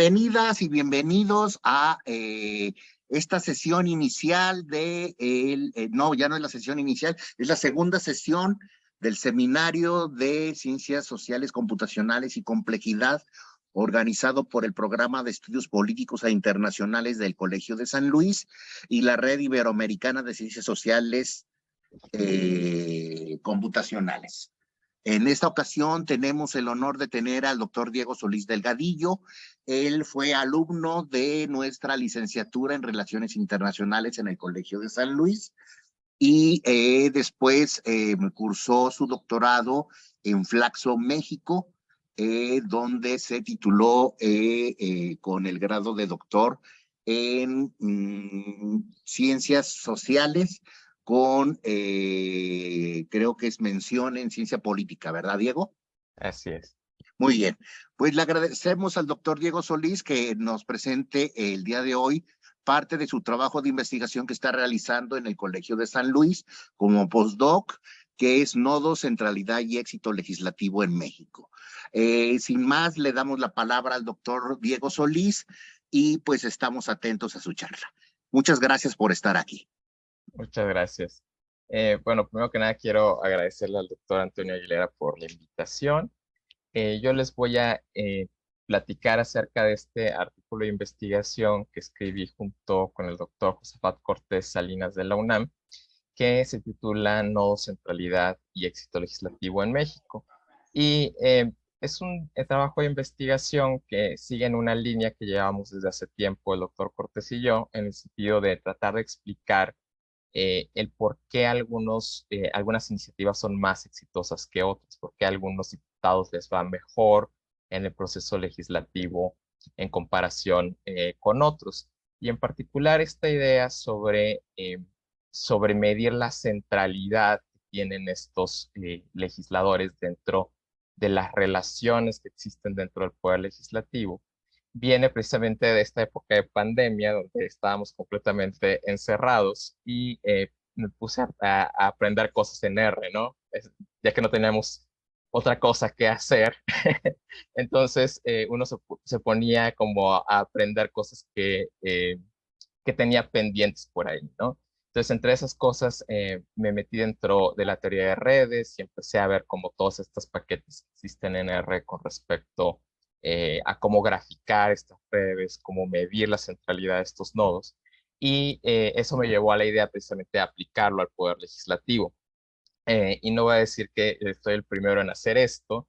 Bienvenidas y bienvenidos a esta sesión inicial no, ya no es la sesión inicial, es la segunda sesión del Seminario de Ciencias Sociales Computacionales y Complejidad, organizado por el Programa de Estudios Políticos e Internacionales del Colegio de San Luis y la Red Iberoamericana de Ciencias Sociales Computacionales. En esta ocasión tenemos el honor de tener al doctor Diego Solís Delgadillo. Él fue alumno de nuestra licenciatura en Relaciones Internacionales en el Colegio de San Luis y después cursó su doctorado en Flaxo, México, donde se tituló con el grado de doctor en Ciencias Sociales con, creo que es mención en ciencia política, ¿verdad, Diego? Así es. Muy bien, pues le agradecemos al doctor Diego Solís que nos presente el día de hoy parte de su trabajo de investigación que está realizando en el Colegio de San Luis como postdoc, que es Nodo, Centralidad y Éxito Legislativo en México. Sin más, le damos la palabra al doctor Diego Solís y pues estamos atentos a su charla. Muchas gracias por estar aquí. Muchas gracias. Bueno, primero que nada quiero agradecerle al doctor Antonio Aguilera por la invitación. Yo les voy a platicar acerca de este artículo de investigación que escribí junto con el doctor Josafat Cortés Salinas de la UNAM, que se titula Nodo, Centralidad y Éxito Legislativo en México. Y es un trabajo de investigación que sigue en una línea que llevamos desde hace tiempo el doctor Cortés y yo, en el sentido de tratar de explicar el por qué algunas iniciativas son más exitosas que otras, por qué a algunos diputados les va mejor en el proceso legislativo en comparación con otros. Y en particular esta idea sobre medir la centralidad que tienen estos legisladores dentro de las relaciones que existen dentro del poder legislativo viene precisamente de esta época de pandemia donde estábamos completamente encerrados y me puse a aprender cosas en R, ¿no? Ya que no teníamos otra cosa que hacer. Entonces uno se ponía como a aprender cosas que tenía pendientes por ahí, ¿no? Entonces, entre esas cosas, me metí dentro de la teoría de redes y empecé a ver como todos estos paquetes que existen en R con respecto a cómo graficar estas redes, cómo medir la centralidad de estos nodos. Y eso me llevó a la idea precisamente de aplicarlo al poder legislativo. Y no voy a decir que estoy el primero en hacer esto,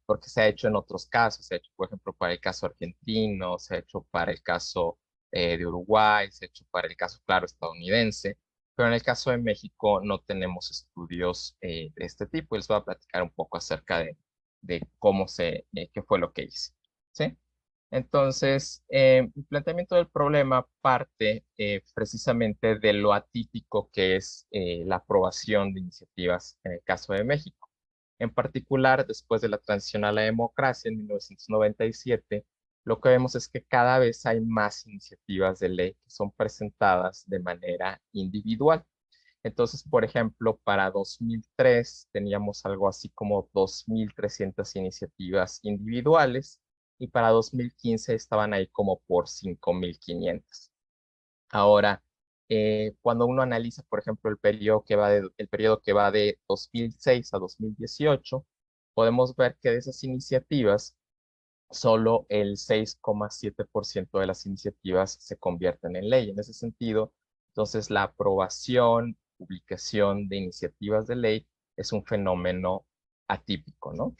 porque se ha hecho en otros casos, se ha hecho, por ejemplo, para el caso argentino, se ha hecho para el caso de Uruguay, se ha hecho para el caso, claro, estadounidense, pero en el caso de México no tenemos estudios de este tipo y les voy a platicar un poco acerca de qué fue lo que hice, ¿sí? Entonces, el planteamiento del problema parte precisamente de lo atípico que es la aprobación de iniciativas en el caso de México. En particular, después de la transición a la democracia en 1997, lo que vemos es que cada vez hay más iniciativas de ley que son presentadas de manera individual. Entonces, por ejemplo, para 2003 teníamos algo así como 2.300 iniciativas individuales y para 2015 estaban ahí como por 5.500. Ahora, cuando uno analiza, por ejemplo, el periodo que va de 2006 a 2018, podemos ver que de esas iniciativas, solo el 6,7% de las iniciativas se convierten en ley. En ese sentido, entonces la aprobación, publicación de iniciativas de ley es un fenómeno atípico, ¿no?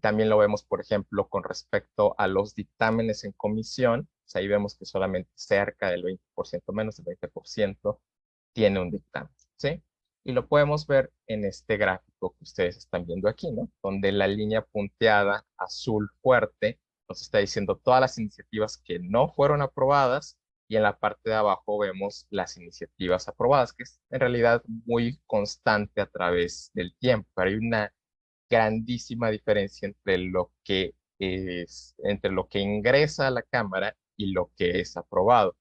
También lo vemos, por ejemplo, con respecto a los dictámenes en comisión. Pues ahí vemos que solamente cerca del 20%, menos del 20%, tiene un dictamen, ¿sí? Y lo podemos ver en este gráfico que ustedes están viendo aquí, ¿no? Donde la línea punteada azul fuerte nos está diciendo todas las iniciativas que no fueron aprobadas y en la parte de abajo vemos las iniciativas aprobadas, que es en realidad muy constante a través del tiempo. Pero hay una grandísima diferencia entre lo que ingresa a la Cámara y lo que es aprobado.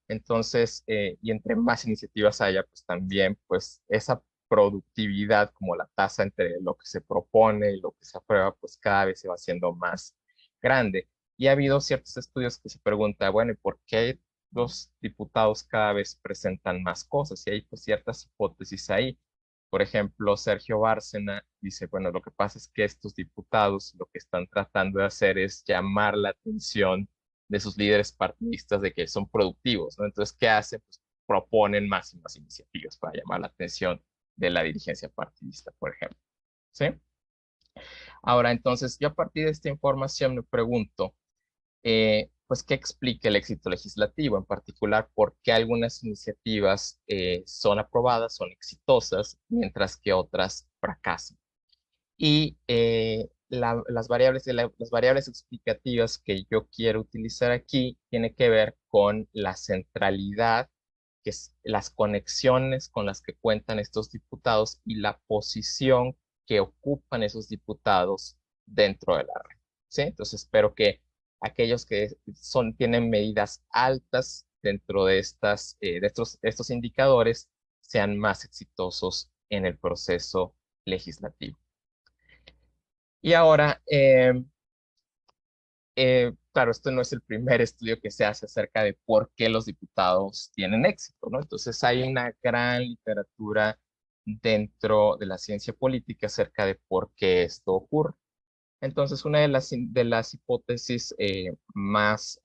Entonces, y entre más iniciativas haya, pues también, pues esa productividad, como la tasa entre lo que se propone y lo que se aprueba, pues cada vez se va haciendo más grande. Y ha habido ciertos estudios que se preguntan, bueno, ¿y por qué los diputados cada vez presentan más cosas? Y hay pues ciertas hipótesis ahí. Por ejemplo, Sergio Bárcena dice, bueno, lo que pasa es que estos diputados lo que están tratando de hacer es llamar la atención de sus líderes partidistas de que son productivos, ¿no? Entonces, ¿qué hacen? Pues proponen más y más iniciativas para llamar la atención de la dirigencia partidista, por ejemplo. ¿Sí? Ahora, entonces, yo a partir de esta información me pregunto, pues, ¿qué explica el éxito legislativo? En particular, ¿por qué algunas iniciativas son aprobadas, son exitosas, mientras que otras fracasan? Y las variables explicativas que yo quiero utilizar aquí tiene que ver con la centralidad, que es las conexiones con las que cuentan estos diputados y la posición que ocupan esos diputados dentro de la red. ¿Sí? Entonces espero que aquellos que tienen medidas altas dentro de estos indicadores sean más exitosos en el proceso legislativo. Y ahora, claro, esto no es el primer estudio que se hace acerca de por qué los diputados tienen éxito, ¿no? Entonces hay una gran literatura dentro de la ciencia política acerca de por qué esto ocurre. Entonces, una de las hipótesis que más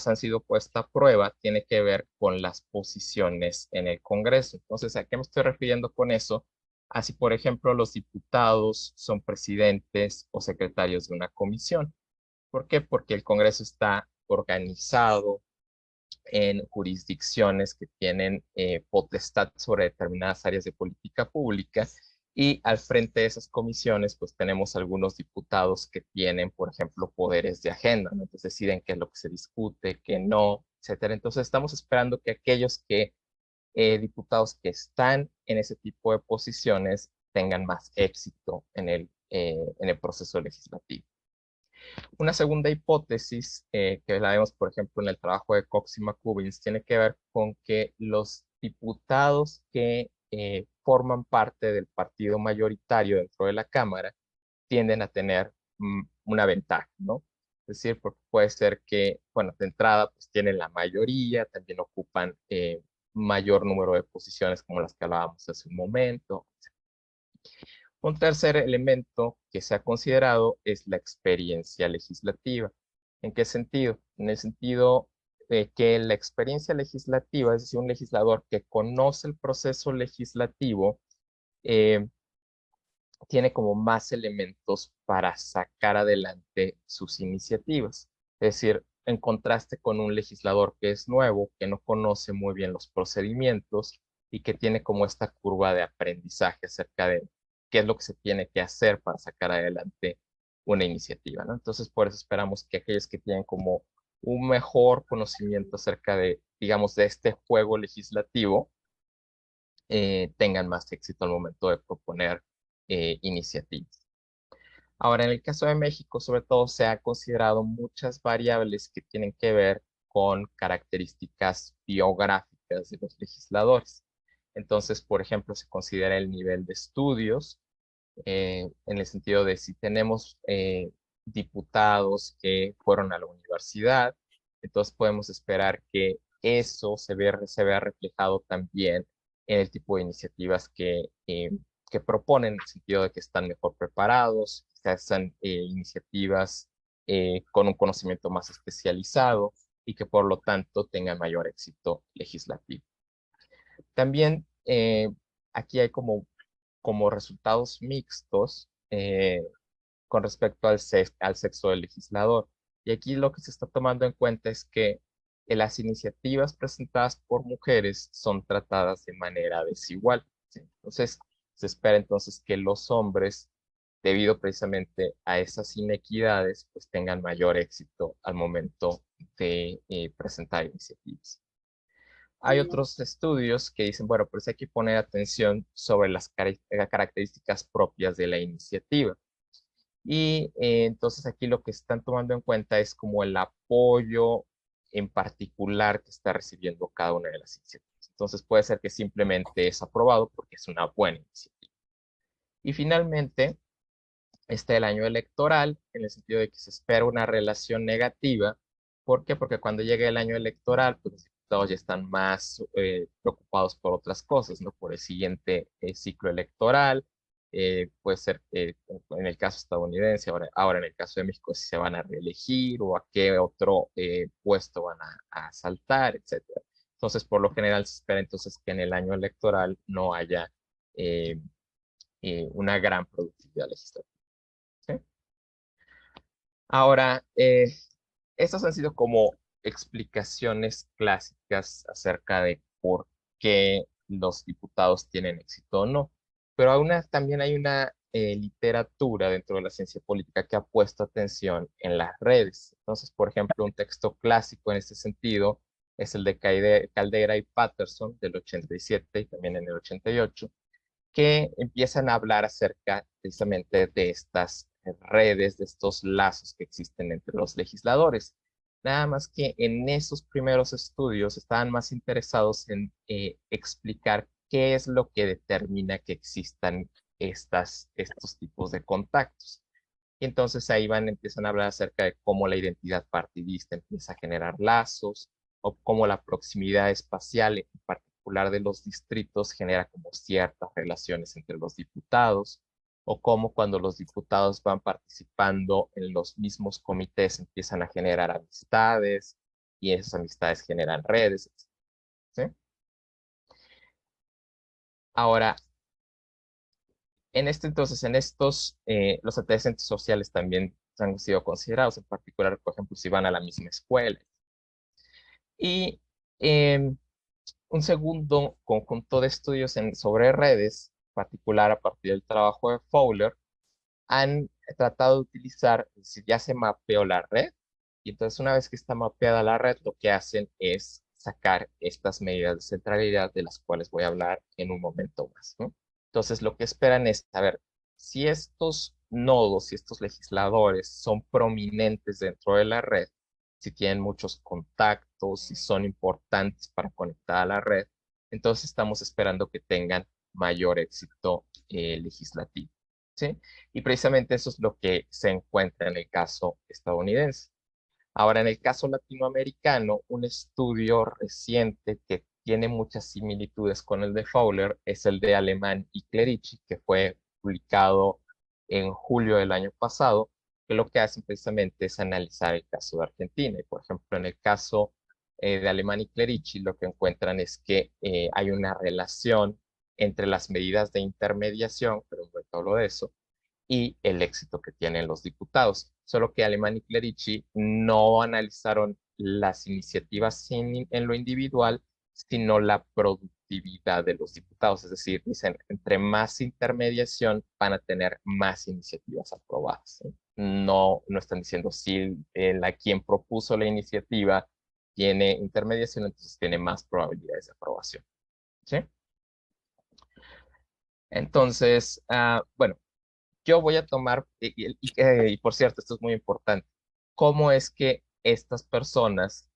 han sido puesta a prueba tiene que ver con las posiciones en el Congreso. Entonces, ¿a qué me estoy refiriendo con eso? Así, por ejemplo, los diputados son presidentes o secretarios de una comisión. ¿Por qué? Porque el Congreso está organizado en jurisdicciones que tienen potestad sobre determinadas áreas de política pública y al frente de esas comisiones pues tenemos algunos diputados que tienen, por ejemplo, poderes de agenda, ¿no? Entonces deciden qué es lo que se discute, qué no, etcétera. Entonces estamos esperando que aquellos diputados que están en ese tipo de posiciones tengan más éxito en el proceso legislativo. Una segunda hipótesis que la vemos, por ejemplo, en el trabajo de Cox y McCubbins, tiene que ver con que los diputados que forman parte del partido mayoritario dentro de la Cámara tienden a tener una ventaja, ¿no? Es decir, porque puede ser que, bueno, de entrada, pues tienen la mayoría, también ocupan mayor número de posiciones como las que hablábamos hace un momento. Un tercer elemento que se ha considerado es la experiencia legislativa. ¿En qué sentido? En el sentido de que la experiencia legislativa, es decir, un legislador que conoce el proceso legislativo, eh, tiene como más elementos para sacar adelante sus iniciativas. Es decir, en contraste con un legislador que es nuevo, que no conoce muy bien los procedimientos y que tiene como esta curva de aprendizaje acerca de qué es lo que se tiene que hacer para sacar adelante una iniciativa, ¿no? Entonces, por eso esperamos que aquellos que tienen como un mejor conocimiento acerca de, digamos, de este juego legislativo, tengan más éxito al momento de proponer iniciativas. Ahora, en el caso de México, sobre todo, se ha considerado muchas variables que tienen que ver con características biográficas de los legisladores. Entonces, por ejemplo, se considera el nivel de estudios, en el sentido de si tenemos diputados que fueron a la universidad, entonces podemos esperar que eso se vea reflejado también en el tipo de iniciativas que proponen, en el sentido de que están mejor preparados, que hacen iniciativas con un conocimiento más especializado y que por lo tanto tengan mayor éxito legislativo. También aquí hay como resultados mixtos con respecto al sexo del legislador. Y aquí lo que se está tomando en cuenta es que las iniciativas presentadas por mujeres son tratadas de manera desigual, ¿sí? Entonces, se espera entonces que los hombres, debido precisamente a esas inequidades, pues tengan mayor éxito al momento de presentar iniciativas. Hay otros estudios que dicen, bueno, pues hay que poner atención sobre las características propias de la iniciativa. Y entonces aquí lo que están tomando en cuenta es como el apoyo en particular que está recibiendo cada una de las iniciativas. Entonces puede ser que simplemente es aprobado porque es una buena iniciativa. Y finalmente, Está el año electoral, en el sentido de que se espera una relación negativa. ¿Por qué? Porque cuando llegue el año electoral, pues los diputados ya están más preocupados por otras cosas, ¿no? Por el siguiente ciclo electoral. Puede ser en el caso estadounidense, ahora en el caso de México, si se van a reelegir o a qué otro puesto van a saltar, etcétera. Entonces, por lo general, se espera entonces que en el año electoral no haya eh, una gran productividad legislativa. ¿Sí? Ahora, estas han sido como explicaciones clásicas acerca de por qué los diputados tienen éxito o no. Pero también hay una literatura dentro de la ciencia política que ha puesto atención en las redes. Entonces, por ejemplo, un texto clásico en este sentido es el de Caldera y Patterson del 87 y también en el 88, que empiezan a hablar acerca precisamente de estas redes, de estos lazos que existen entre los legisladores. Nada más que en esos primeros estudios estaban más interesados en explicar qué es lo que determina que existan estos tipos de contactos. Y entonces ahí empiezan a hablar acerca de cómo la identidad partidista empieza a generar lazos, o cómo la proximidad espacial, en particular de los distritos, genera como ciertas relaciones entre los diputados, o cómo cuando los diputados van participando en los mismos comités empiezan a generar amistades, y esas amistades generan redes, ¿sí? Ahora, los antecedentes sociales también han sido considerados, en particular, por ejemplo, si van a la misma escuela. Y em, un segundo conjunto de estudios sobre redes, particular a partir del trabajo de Fowler, han tratado de utilizar, si ya se mapeó la red, y entonces una vez que está mapeada la red, lo que hacen es sacar estas medidas de centralidad de las cuales voy a hablar en un momento más, ¿no? Entonces lo que esperan es saber si estos nodos, si estos legisladores son prominentes dentro de la red, si tienen muchos contactos, si son importantes para conectar a la red, entonces estamos esperando que tengan mayor éxito legislativo, ¿sí? Y precisamente eso es lo que se encuentra en el caso estadounidense. Ahora, en el caso latinoamericano, un estudio reciente que tiene muchas similitudes con el de Fowler es el de Alemán y Clerici, que fue publicado en julio del año pasado, que lo que hacen precisamente es analizar el caso de Argentina. Y, por ejemplo, en el caso de Alemán y Clerici, lo que encuentran es que hay una relación entre las medidas de intermediación, pero no hablo de eso, y el éxito que tienen los diputados. Solo que Alemán y Clerici no analizaron las iniciativas en lo individual, sino la productividad de los diputados. Es decir, dicen, entre más intermediación van a tener más iniciativas aprobadas, ¿sí? No están diciendo si quien propuso la iniciativa tiene intermediación, entonces tiene más probabilidades de aprobación, ¿sí? Entonces, bueno, yo voy a tomar, y por cierto, esto es muy importante, cómo es que estas personas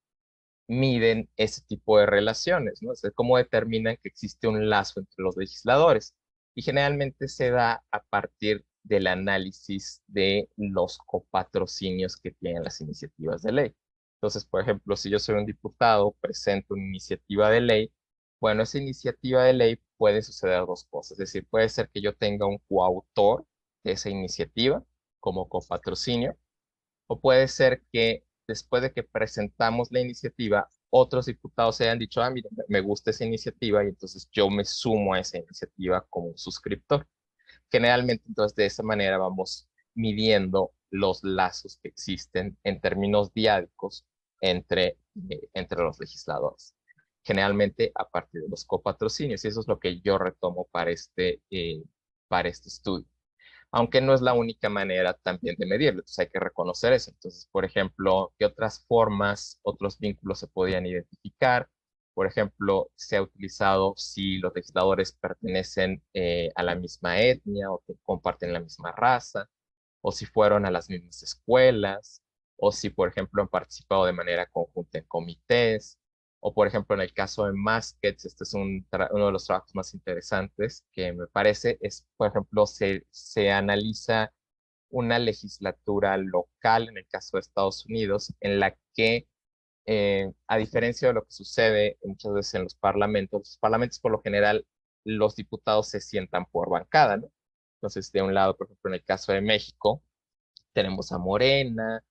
miden ese tipo de relaciones, ¿no? O sea, cómo determinan que existe un lazo entre los legisladores. Y generalmente se da a partir del análisis de los copatrocinios que tienen las iniciativas de ley. Entonces, por ejemplo, si yo soy un diputado, presento una iniciativa de ley, bueno, esa iniciativa de ley puede suceder dos cosas. Es decir, puede ser que yo tenga un coautor de esa iniciativa como copatrocinio, o puede ser que después de que presentamos la iniciativa, otros diputados se hayan dicho, mira, me gusta esa iniciativa y entonces yo me sumo a esa iniciativa como un suscriptor. Generalmente, entonces, de esa manera vamos midiendo los lazos que existen en términos diádicos entre los legisladores. Generalmente a partir de los copatrocinios, y eso es lo que yo retomo para este estudio, aunque no es la única manera también de medirlo, entonces hay que reconocer eso. Entonces, por ejemplo, ¿qué otras formas, otros vínculos se podían identificar? Por ejemplo, se ha utilizado si los legisladores pertenecen a la misma etnia o que comparten la misma raza, o si fueron a las mismas escuelas, o si, por ejemplo, han participado de manera conjunta en comités, o por ejemplo, en el caso de Maskets, este es uno de los trabajos más interesantes que me parece, es, por ejemplo, se analiza una legislatura local, en el caso de Estados Unidos, en la que, a diferencia de lo que sucede muchas veces en los parlamentos por lo general, los diputados se sientan por bancada, ¿no? Entonces, de un lado, por ejemplo, en el caso de México, tenemos a Morena,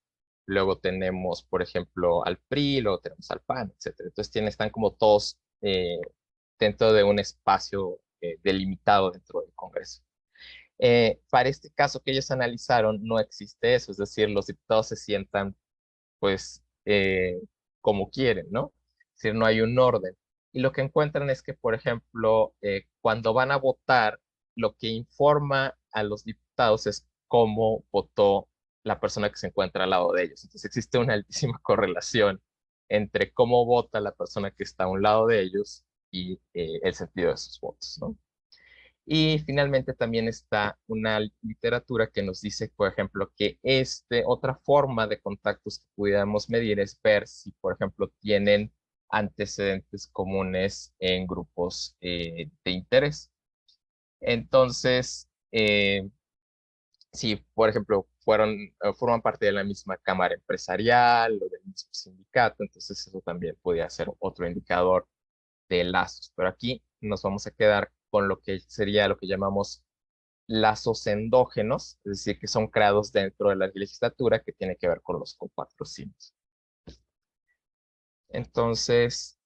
luego tenemos, por ejemplo, al PRI, luego tenemos al PAN, etcétera. Entonces, están como todos dentro de un espacio delimitado dentro del Congreso. Para este caso que ellos analizaron, no existe eso, es decir, los diputados se sientan, pues, como quieren, ¿no? Es decir, no hay un orden. Y lo que encuentran es que, por ejemplo, cuando van a votar, lo que informa a los diputados es cómo votó la persona que se encuentra al lado de ellos. Entonces existe una altísima correlación entre cómo vota la persona que está a un lado de ellos y el sentido de sus votos, ¿no? Y finalmente también está una literatura que nos dice, por ejemplo, que otra forma de contactos que pudiéramos medir es ver si, por ejemplo, tienen antecedentes comunes en grupos de interés. Entonces, si, por ejemplo, forman parte de la misma cámara empresarial o del mismo sindicato, entonces eso también podría ser otro indicador de lazos. Pero aquí nos vamos a quedar con lo que sería lo que llamamos lazos endógenos, es decir, que son creados dentro de la legislatura, que tiene que ver con los copatrocinios. Entonces,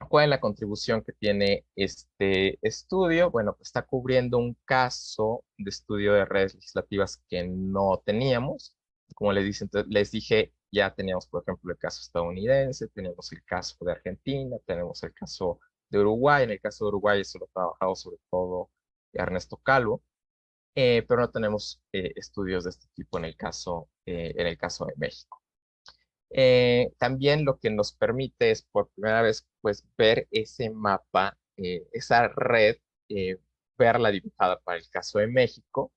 ¿cuál es la contribución que tiene este estudio? Bueno, pues está cubriendo un caso de estudio de redes legislativas que no teníamos. Como les dije, ya teníamos, por ejemplo, el caso estadounidense, tenemos el caso de Argentina, tenemos el caso de Uruguay. En el caso de Uruguay, eso lo ha trabajado sobre todo Ernesto Calvo, pero no tenemos estudios de este tipo en el caso de México. También lo que nos permite es por primera vez pues ver ese mapa, esa red, eh, verla dibujada para el caso de México,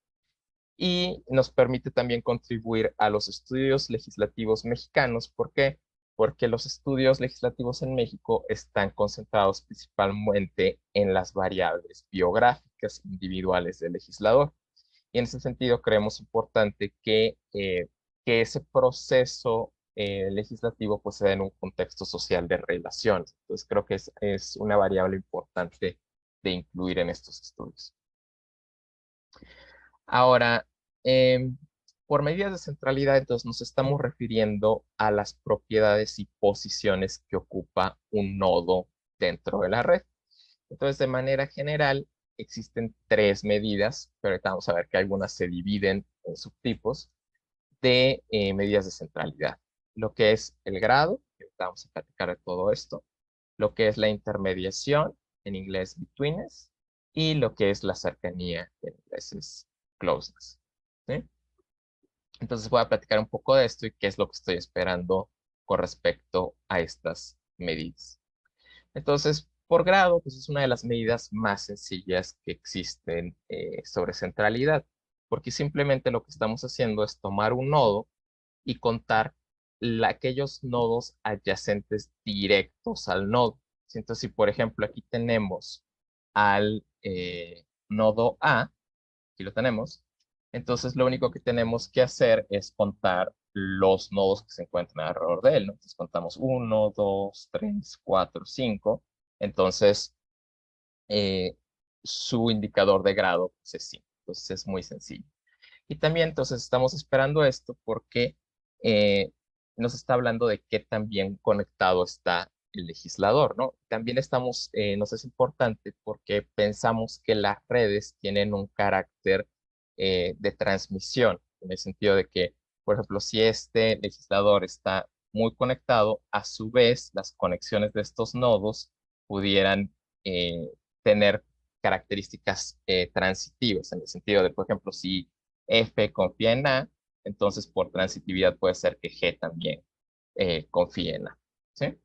y nos permite también contribuir a los estudios legislativos mexicanos. ¿Por qué? Porque los estudios legislativos en México están concentrados principalmente en las variables biográficas individuales del legislador. Y en ese sentido creemos importante que ese proceso legislativo pues se dé en un contexto social de relaciones. Entonces creo que es una variable importante de incluir en estos estudios. Ahora, por medidas de centralidad, entonces nos estamos refiriendo a las propiedades y posiciones que ocupa un nodo dentro de la red. Entonces, de manera general, existen tres medidas, pero ahorita vamos a ver que algunas se dividen en subtipos de medidas de centralidad. Lo que es el grado, que ahorita vamos a platicar de todo esto, lo que es la intermediación, en inglés betweenness, y lo que es la cercanía, en inglés es closeness. ¿Sí? Entonces voy a platicar un poco de esto y qué es lo que estoy esperando con respecto a estas medidas. Entonces, por grado, pues es una de las medidas más sencillas que existen sobre centralidad, porque simplemente lo que estamos haciendo es tomar un nodo y contar aquellos nodos adyacentes directos al nodo. Entonces, si por ejemplo aquí tenemos al nodo A, aquí lo tenemos, entonces lo único que tenemos que hacer es contar los nodos que se encuentran alrededor de él, ¿no? Entonces contamos 1, 2, 3, 4, 5. Entonces, eh, su indicador de grado pues, es 5. Entonces es muy sencillo. Y también entonces estamos esperando esto porque eh, nos está hablando de qué tan bien conectado está el legislador, ¿no? También nos es importante porque pensamos que las redes tienen un carácter de transmisión, en el sentido de que, por ejemplo, si este legislador está muy conectado, a su vez las conexiones de estos nodos pudieran tener características transitivas, en el sentido de, por ejemplo, si F confía en A, entonces por transitividad puede ser que G también confíe en A. ¿Sí?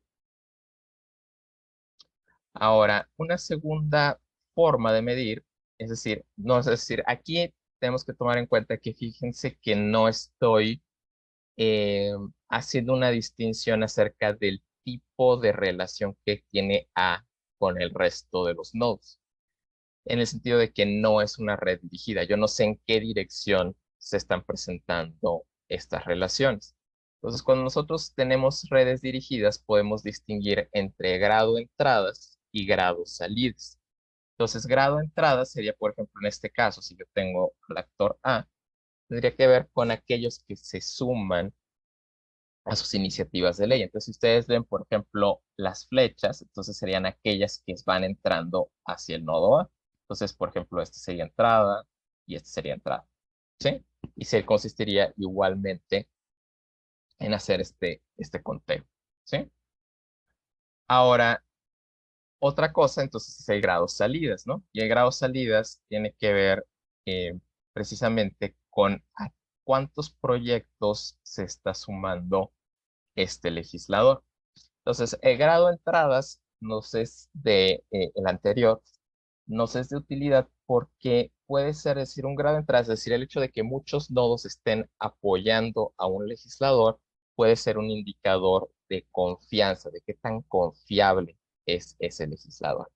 Ahora, una segunda forma de medir, es decir, no es decir, aquí tenemos que tomar en cuenta que fíjense que no estoy eh, haciendo una distinción acerca del tipo de relación que tiene A con el resto de los nodos, en el sentido de que no es una red dirigida. Yo no sé en qué dirección se están presentando estas relaciones. Entonces, cuando nosotros tenemos redes dirigidas, podemos distinguir entre grado entradas y grado salidas. Entonces, grado entrada sería, por ejemplo, en este caso, si yo tengo al actor A, tendría que ver con aquellos que se suman a sus iniciativas de ley. Entonces, si ustedes ven, por ejemplo, las flechas, entonces serían aquellas que van entrando hacia el nodo A. Entonces, por ejemplo, este sería entrada y este sería entrada, ¿sí? Y se consistiría igualmente en hacer este conteo, ¿sí? Ahora, otra cosa, entonces, es el grado salidas, ¿no? Y el grado salidas tiene que ver precisamente con a cuántos proyectos se está sumando este legislador. Entonces, el grado de entradas nos es de el anterior, nos es de utilidad porque puede ser decir un grado de entrada, es decir, el hecho de que muchos nodos estén apoyando a un legislador puede ser un indicador de confianza, de qué tan confiable es ese legislador.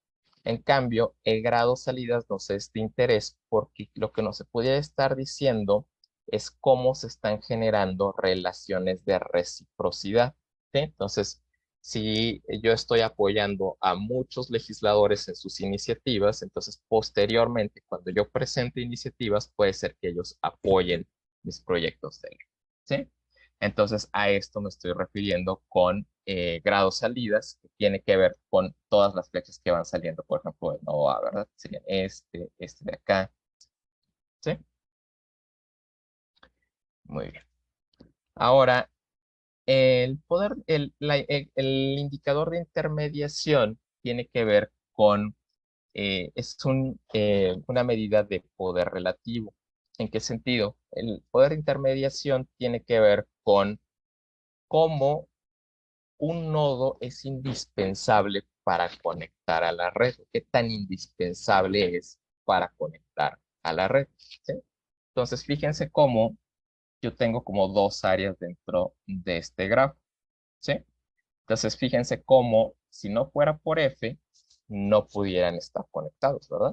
En cambio, el grado salidas nos es de interés porque lo que nos se pudiera estar diciendo es cómo se están generando relaciones de reciprocidad. ¿Sí? Entonces, si yo estoy apoyando a muchos legisladores en sus iniciativas, entonces posteriormente, cuando yo presente iniciativas, puede ser que ellos apoyen mis proyectos de ley. ¿Sí? Entonces, a esto me estoy refiriendo con grados salidas, que tiene que ver con todas las flechas que van saliendo, por ejemplo, de nodo A, ¿verdad? Serían este de acá. ¿Sí? Muy bien. Ahora, el poder, el indicador de intermediación tiene que ver con, una medida de poder relativo. ¿En qué sentido? El poder de intermediación tiene que ver con cómo un nodo es indispensable para conectar a la red. ¿Qué tan indispensable es para conectar a la red? ¿Sí? Entonces, fíjense cómo yo tengo como dos áreas dentro de este grafo. ¿Sí? Entonces, fíjense cómo si no fuera por F, no pudieran estar conectados, ¿verdad?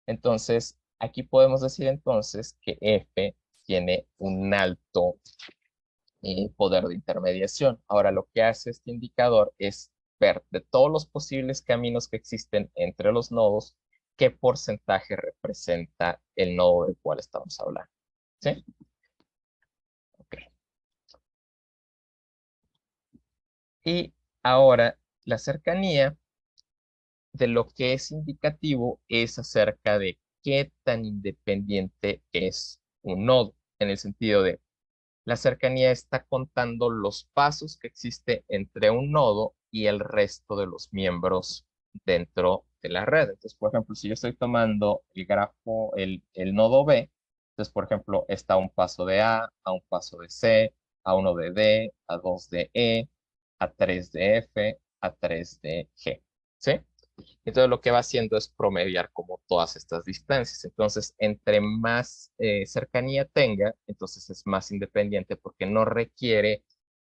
Entonces, aquí podemos decir entonces que F tiene un alto poder de intermediación. Ahora, lo que hace este indicador es ver de todos los posibles caminos que existen entre los nodos, qué porcentaje representa el nodo del cual estamos hablando. ¿Sí? Ok. Y ahora, la cercanía de lo que es indicativo es acerca de qué tan independiente es un nodo, en el sentido de la cercanía está contando los pasos que existe entre un nodo y el resto de los miembros dentro de la red. Entonces, por ejemplo, si yo estoy tomando el grafo, el nodo B, entonces, por ejemplo, está a un paso de a un paso de C, a uno de D, a dos de E, a tres de F, a tres de G. ¿Sí? Entonces lo que va haciendo es promediar como todas estas distancias. Entonces, entre más cercanía tenga, entonces es más independiente porque no requiere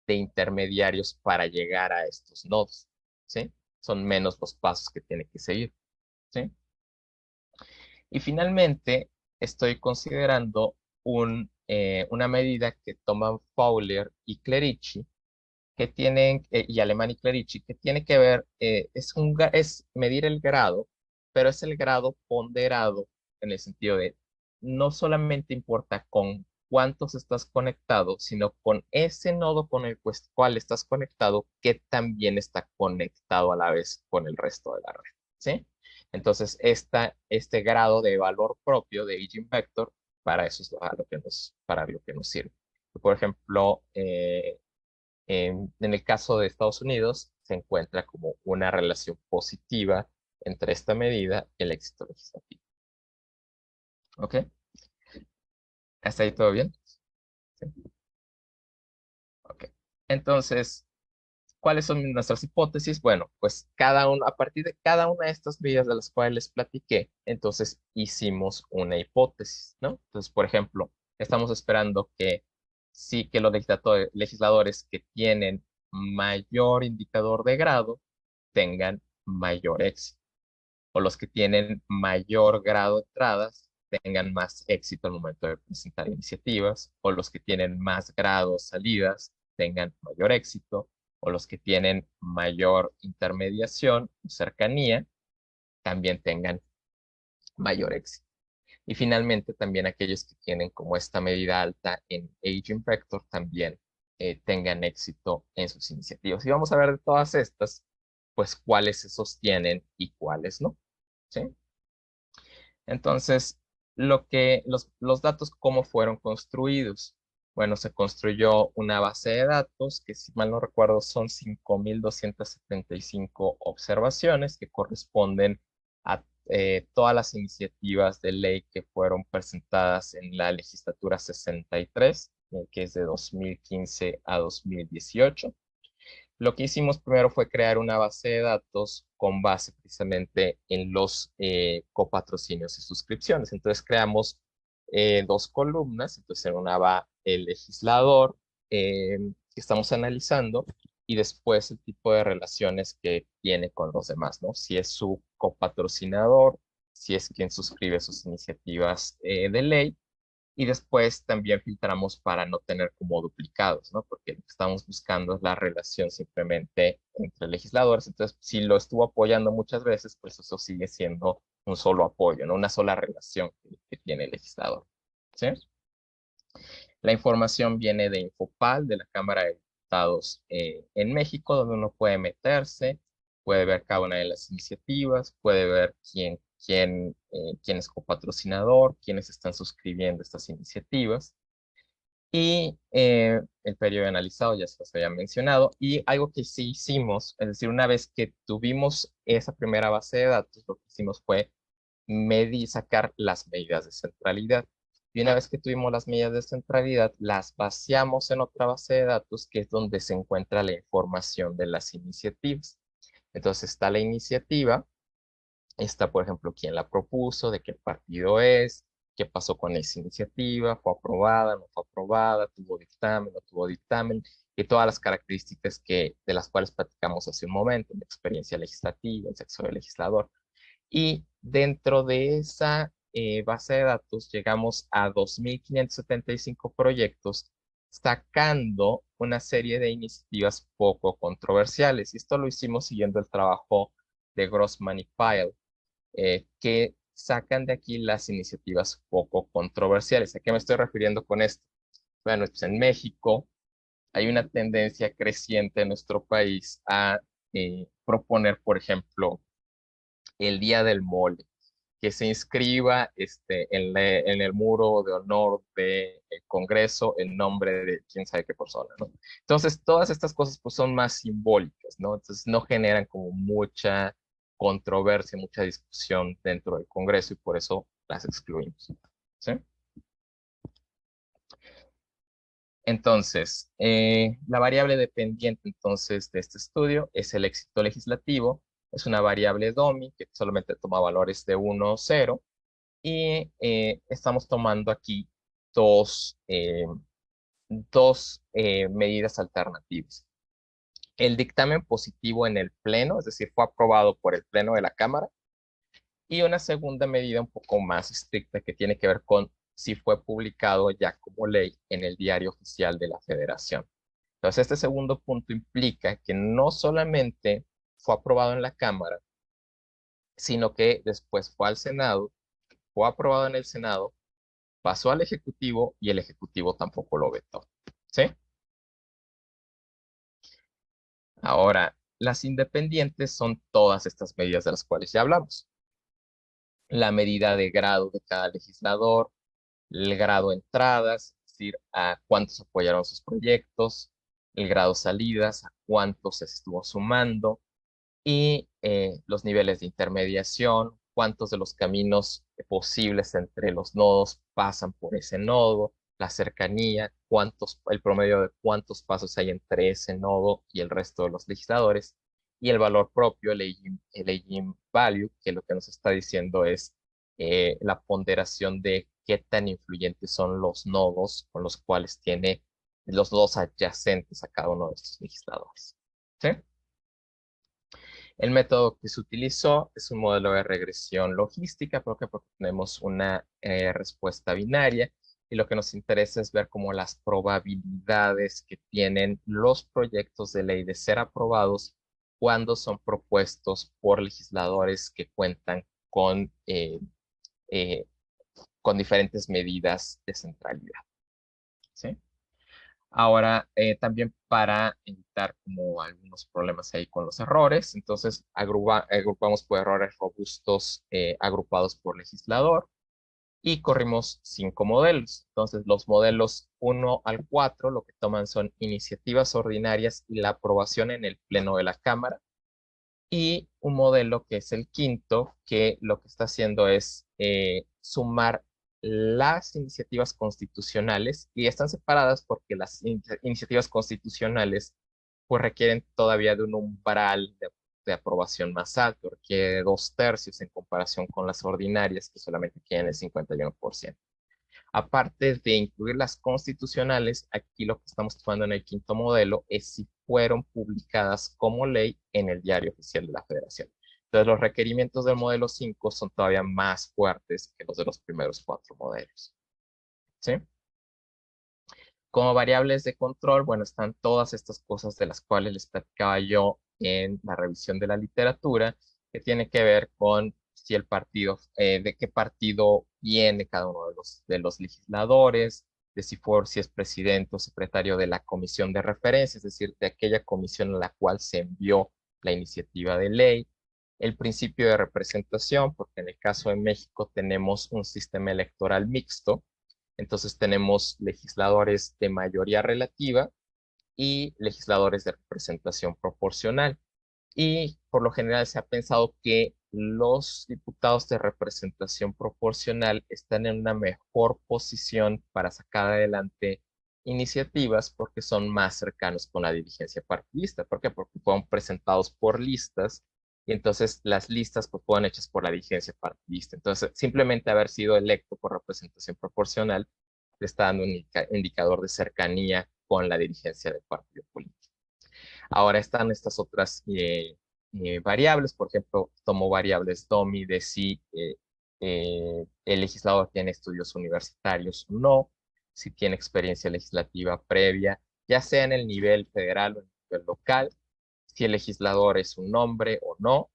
de intermediarios para llegar a estos nodos, ¿sí? Son menos los pasos que tiene que seguir, ¿sí? Y finalmente, estoy considerando una medida que toman Fowler y Clerici, que tienen, y Alemán y Clerici, que tiene que ver, es medir el grado, pero es el grado ponderado en el sentido de no solamente importa con cuántos estás conectado, sino con ese nodo con el cual estás conectado, que también está conectado a la vez con el resto de la red, ¿sí? Entonces, este grado de valor propio de Eigenvector, para eso es para lo que nos sirve. Por ejemplo, en el caso de Estados Unidos, se encuentra como una relación positiva entre esta medida y el éxito legislativo. ¿Ok? ¿Hasta ahí todo bien? Sí. Ok. Entonces, ¿cuáles son nuestras hipótesis? Bueno, pues a partir de cada una de estas medidas de las cuales les platiqué, entonces hicimos una hipótesis, ¿no? Entonces, por ejemplo, estamos esperando que sí que los legisladores que tienen mayor indicador de grado tengan mayor éxito, o los que tienen mayor grado de entradas tengan más éxito al momento de presentar iniciativas, o los que tienen más grados salidas tengan mayor éxito, o los que tienen mayor intermediación o cercanía también tengan mayor éxito. Y finalmente, también aquellos que tienen como esta medida alta en Aging Vector también tengan éxito en sus iniciativas. Y vamos a ver de todas estas, pues cuáles se sostienen y cuáles no. ¿Sí? Entonces, los datos, ¿cómo fueron construidos? Bueno, se construyó una base de datos que, si mal no recuerdo, son 5.275 observaciones que corresponden a todas las iniciativas de ley que fueron presentadas en la legislatura 63, que es de 2015 a 2018. Lo que hicimos primero fue crear una base de datos con base precisamente en los copatrocinios y suscripciones. Entonces creamos dos columnas. Entonces en una va el legislador que estamos analizando y después el tipo de relaciones que tiene con los demás, ¿no? Si es su copatrocinador, si es quien suscribe sus iniciativas de ley, y después también filtramos para no tener como duplicados, ¿no? Porque lo que estamos buscando es la relación simplemente entre legisladores. Entonces, si lo estuvo apoyando muchas veces, pues eso sigue siendo un solo apoyo, ¿no? Una sola relación que tiene el legislador. ¿Sí? La información viene de Infopal, de la Cámara de Diputados en México, donde uno puede meterse, puede ver cada una de las iniciativas, puede ver quién es copatrocinador, quiénes están suscribiendo estas iniciativas. Y el periodo analizado ya se los había mencionado. Y algo que sí hicimos, es decir, una vez que tuvimos esa primera base de datos, lo que hicimos fue medir, sacar las medidas de centralidad. Y una vez que tuvimos las medidas de centralidad, las vaciamos en otra base de datos, que es donde se encuentra la información de las iniciativas. Entonces está la iniciativa, está, por ejemplo, quién la propuso, de qué partido es, qué pasó con esa iniciativa, fue aprobada, no fue aprobada, tuvo dictamen, no tuvo dictamen, y todas las características de las cuales platicamos hace un momento, la experiencia legislativa, el sexo del legislador. Y dentro de esa base de datos llegamos a 2.575 proyectos, sacando una serie de iniciativas poco controversiales. Y esto lo hicimos siguiendo el trabajo de Grossman y Pyle, que sacan de aquí las iniciativas poco controversiales. ¿A qué me estoy refiriendo con esto? Bueno, pues en México hay una tendencia creciente en nuestro país a proponer, por ejemplo, el Día del Mole, que se inscriba en el muro de honor del Congreso en nombre de quién sabe qué persona, ¿no? Entonces, todas estas cosas pues son más simbólicas, ¿no? Entonces, no generan como mucha controversia, mucha discusión dentro del Congreso y por eso las excluimos, ¿sí? Entonces, la variable dependiente entonces de este estudio es el éxito legislativo. Es una variable DOMI que solamente toma valores de 1 o 0 y estamos tomando aquí dos, eh, dos medidas alternativas. El dictamen positivo en el Pleno, es decir, fue aprobado por el Pleno de la Cámara, y una segunda medida un poco más estricta que tiene que ver con si fue publicado ya como ley en el Diario Oficial de la Federación. Entonces, este segundo punto implica que no solamente fue aprobado en la Cámara, sino que después fue al Senado, fue aprobado en el Senado, pasó al Ejecutivo y el Ejecutivo tampoco lo vetó. ¿Sí? Ahora, las independientes son todas estas medidas de las cuales ya hablamos. La medida de grado de cada legislador, el grado entradas, es decir, a cuántos apoyaron sus proyectos, el grado salidas, a cuántos se estuvo sumando, y los niveles de intermediación, cuántos de los caminos posibles entre los nodos pasan por ese nodo, la cercanía, el promedio de cuántos pasos hay entre ese nodo y el resto de los legisladores, y el valor propio, el aging value, que lo que nos está diciendo es la ponderación de qué tan influyentes son los nodos con los cuales tiene los nodos adyacentes a cada uno de estos legisladores. ¿Sí? El método que se utilizó es un modelo de regresión logística, porque tenemos una respuesta binaria y lo que nos interesa es ver cómo las probabilidades que tienen los proyectos de ley de ser aprobados cuando son propuestos por legisladores que cuentan eh, con diferentes medidas de centralidad. ¿Sí? Ahora, también para evitar como algunos problemas ahí con los errores, entonces agrupamos por errores robustos agrupados por legislador y corrimos 5 modelos. Entonces, los modelos 1 al 4 lo que toman son iniciativas ordinarias y la aprobación en el pleno de la Cámara. Y un modelo que es el quinto, que lo que está haciendo es sumar las iniciativas constitucionales y están separadas porque las iniciativas constitucionales pues requieren todavía de un umbral de aprobación más alto, requiere 2/3 en comparación con las ordinarias que solamente quieren el 51%. Aparte de incluir las constitucionales, aquí lo que estamos tomando en el quinto modelo es si fueron publicadas como ley en el Diario Oficial de la Federación. Entonces, los requerimientos del modelo 5 son todavía más fuertes que los de los primeros 4 modelos. ¿Sí? Como variables de control, bueno, están todas estas cosas de las cuales les platicaba yo en la revisión de la literatura, que tiene que ver con si el partido, de qué partido viene cada uno de los legisladores, de si es presidente o secretario de la comisión de referencia, es decir, de aquella comisión a la cual se envió la iniciativa de ley, el principio de representación, porque en el caso de México tenemos un sistema electoral mixto, entonces tenemos legisladores de mayoría relativa y legisladores de representación proporcional. Y por lo general se ha pensado que los diputados de representación proporcional están en una mejor posición para sacar adelante iniciativas porque son más cercanos con la dirigencia partidista. ¿Por qué? Porque fueron presentados por listas y entonces las listas pues, fueron hechas por la dirigencia partidista. Entonces, simplemente haber sido electo por representación proporcional le está dando un indicador de cercanía con la dirigencia del partido político. Ahora están estas otras variables, por ejemplo, tomo variables DOMI de si el legislador tiene estudios universitarios o no, si tiene experiencia legislativa previa, ya sea en el nivel federal o en el nivel local, si el legislador es un hombre o no,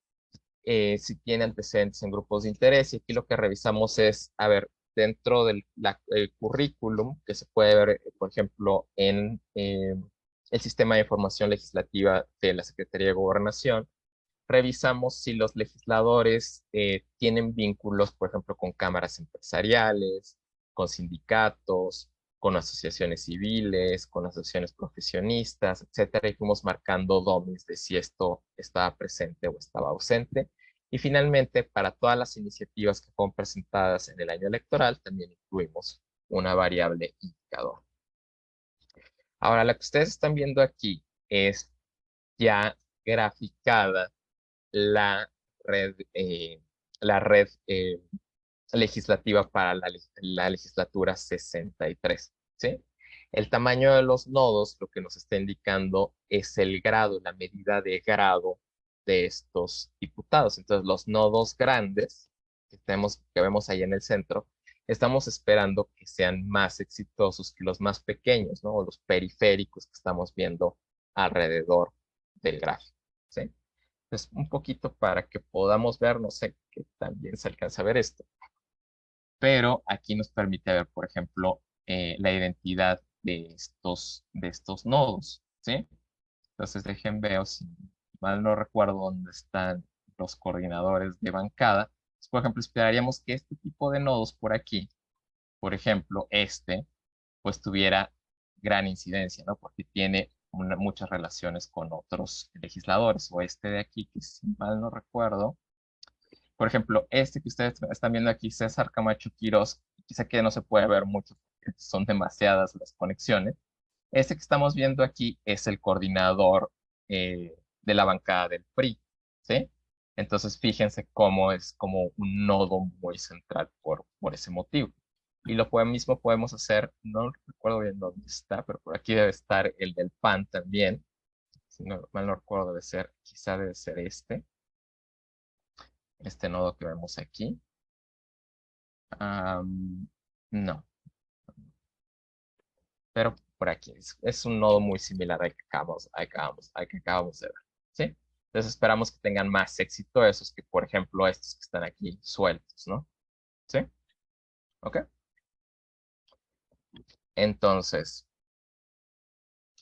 si tiene antecedentes en grupos de interés. Y aquí lo que revisamos es, a ver, dentro del currículum que se puede ver, por ejemplo, en el sistema de información legislativa de la Secretaría de Gobernación, revisamos si los legisladores tienen vínculos, por ejemplo, con cámaras empresariales, con sindicatos, con asociaciones civiles, con asociaciones profesionistas, etcétera, y fuimos marcando domis de si esto estaba presente o estaba ausente. Y finalmente, para todas las iniciativas que fueron presentadas en el año electoral, también incluimos una variable indicador. Ahora, la que ustedes están viendo aquí es ya graficada la red, legislativa para la legislatura 63, ¿sí? El tamaño de los nodos lo que nos está indicando es el grado, la medida de grado de estos diputados. Entonces, los nodos grandes que vemos ahí en el centro, estamos esperando que sean más exitosos que los más pequeños, ¿no? O los periféricos que estamos viendo alrededor del gráfico, ¿sí? Entonces, un poquito para que podamos ver, no sé que también se alcanza a ver esto, pero aquí nos permite ver, por ejemplo, la identidad de estos nodos, ¿sí? Entonces, dejen ver, si mal no recuerdo dónde están los coordinadores de bancada. Pues, por ejemplo, esperaríamos que este tipo de nodos por aquí, por ejemplo, pues tuviera gran incidencia, ¿no? Porque tiene muchas relaciones con otros legisladores, o este de aquí, que si mal no recuerdo, por ejemplo, este que ustedes están viendo aquí, César Camacho Quirós, quizá que no se puede ver mucho, porque son demasiadas las conexiones. Este que estamos viendo aquí es el coordinador de la bancada del PRI, ¿sí? Entonces, fíjense cómo es como un nodo muy central por ese motivo. Y mismo podemos hacer, no recuerdo bien dónde está, pero por aquí debe estar el del PAN también, si no, mal no recuerdo, quizá debe ser este nodo que vemos aquí. No, pero por aquí es un nodo muy similar al que acabamos de ver, ¿sí? Entonces esperamos que tengan más éxito esos que, por ejemplo, estos que están aquí sueltos, ¿no? ¿Sí? ¿Ok? Entonces,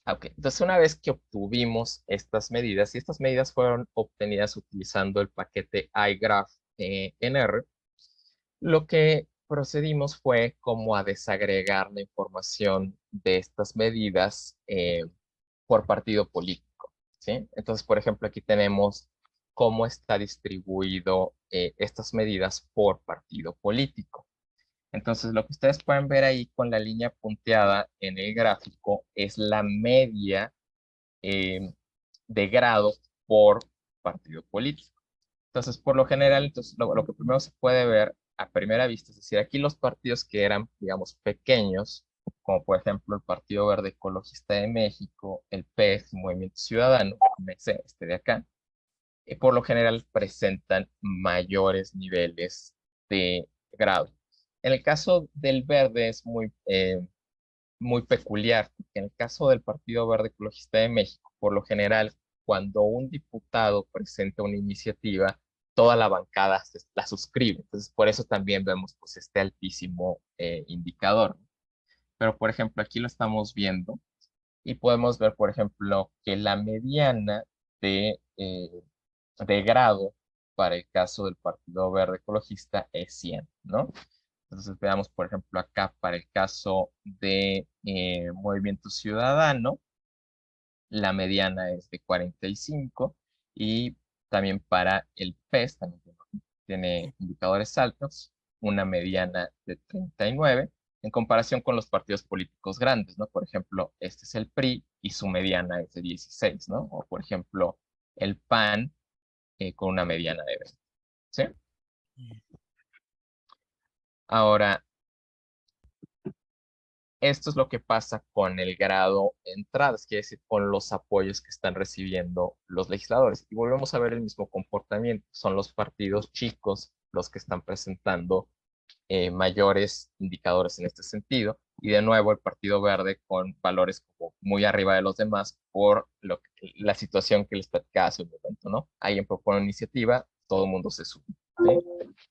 entonces una vez que obtuvimos estas medidas, y estas medidas fueron obtenidas utilizando el paquete iGraph en R, lo que procedimos fue como a desagregar la información de estas medidas por partido político, ¿sí? Entonces, por ejemplo, aquí tenemos cómo está distribuido estas medidas por partido político. Entonces, lo que ustedes pueden ver ahí con la línea punteada en el gráfico es la media eh, de grado por partido político. Entonces, por lo general, entonces, lo que primero se puede ver a primera vista, es decir, aquí los partidos que eran, digamos, pequeños, como por ejemplo el Partido Verde Ecologista de México, el PES, Movimiento Ciudadano, MC, este de acá, por lo general presentan mayores niveles de grado. En el caso del verde es muy peculiar, porque en el caso del Partido Verde Ecologista de México, por lo general, cuando un diputado presenta una iniciativa, toda la bancada la suscribe. Entonces, por eso también vemos pues, este altísimo indicador. Pero, por ejemplo, aquí lo estamos viendo y podemos ver, por ejemplo, que la mediana de grado para el caso del Partido Verde Ecologista es 100, ¿no? Entonces veamos, por ejemplo, acá para el caso de Movimiento Ciudadano, la mediana es de 45 y también para el PES, también tiene indicadores altos, una mediana de 39 en comparación con los partidos políticos grandes, ¿no? Por ejemplo, este es el PRI y su mediana es de 16, ¿no? O por ejemplo, el PAN con una mediana de 20, ¿sí? Ahora, esto es lo que pasa con el grado entradas, quiere decir, con los apoyos que están recibiendo los legisladores. Y volvemos a ver el mismo comportamiento. Son los partidos chicos los que están presentando mayores indicadores en este sentido. Y de nuevo el Partido Verde con valores como muy arriba de los demás por la situación que les platicaba hace un momento, ¿no? Alguien propone una iniciativa, todo el mundo se sube, ¿sí?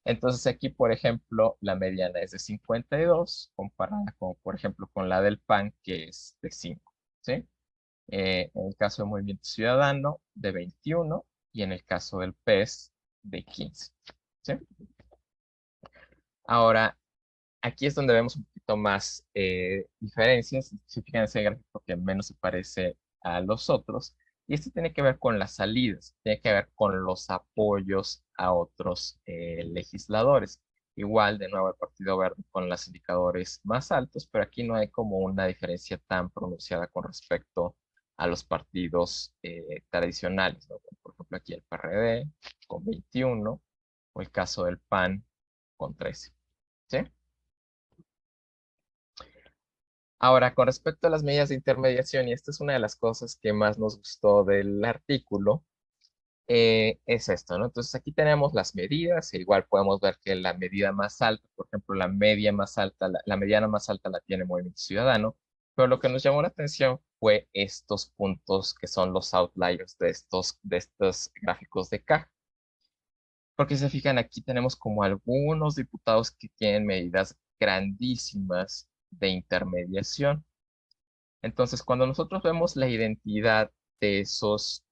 Entonces aquí, por ejemplo, la mediana es de 52, comparada con, por ejemplo, con la del PAN, que es de 5, ¿sí? En el caso del Movimiento Ciudadano, de 21, y en el caso del PES, de 15, ¿sí? Ahora, aquí es donde vemos un poquito más diferencias. Si fijan ese gráfico que menos se parece a los otros. Y esto tiene que ver con las salidas, tiene que ver con los apoyos a otros legisladores. Igual, de nuevo, el Partido Verde con los indicadores más altos, pero aquí no hay como una diferencia tan pronunciada con respecto a los partidos tradicionales, ¿no? Por ejemplo, aquí el PRD con 21, o el caso del PAN con 13. ¿Sí? Ahora, con respecto a las medidas de intermediación, y esta es una de las cosas que más nos gustó del artículo, es esto, ¿no? Entonces aquí tenemos las medidas, e igual podemos ver que la medida más alta, por ejemplo, la media más alta, la mediana más alta la tiene Movimiento Ciudadano, pero lo que nos llamó la atención fue estos puntos que son los outliers de estos gráficos de caja. Porque si se fijan, aquí tenemos como algunos diputados que tienen medidas grandísimas de intermediación. Entonces, cuando nosotros vemos la identidad de esos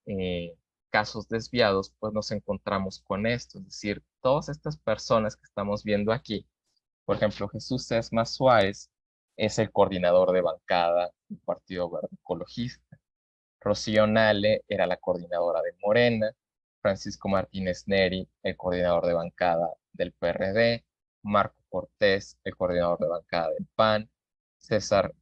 casos desviados, pues nos encontramos con esto, es decir, todas estas personas que estamos viendo aquí, por ejemplo, Jesús Sesma Suárez es el coordinador de bancada del Partido Verde Ecologista. Rocío Nale era la coordinadora de Morena, Francisco Martínez Neri, el coordinador de bancada del PRD, Marco Cortés, el coordinador de bancada del PAN, César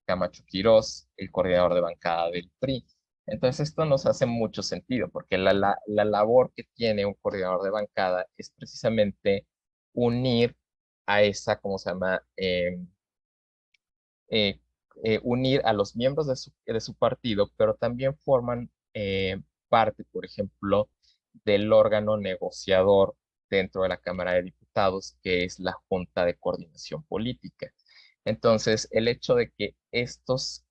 Camacho Quirós, el coordinador de bancada del PRI. Entonces esto nos hace mucho sentido porque la labor que tiene un coordinador de bancada es precisamente unir a esa, ¿cómo se llama? Eh, unir a los miembros de su partido, pero también forman parte, por ejemplo, del órgano negociador dentro de la Cámara de Diputados, que es la Junta de Coordinación Política. Entonces, el hecho de que estos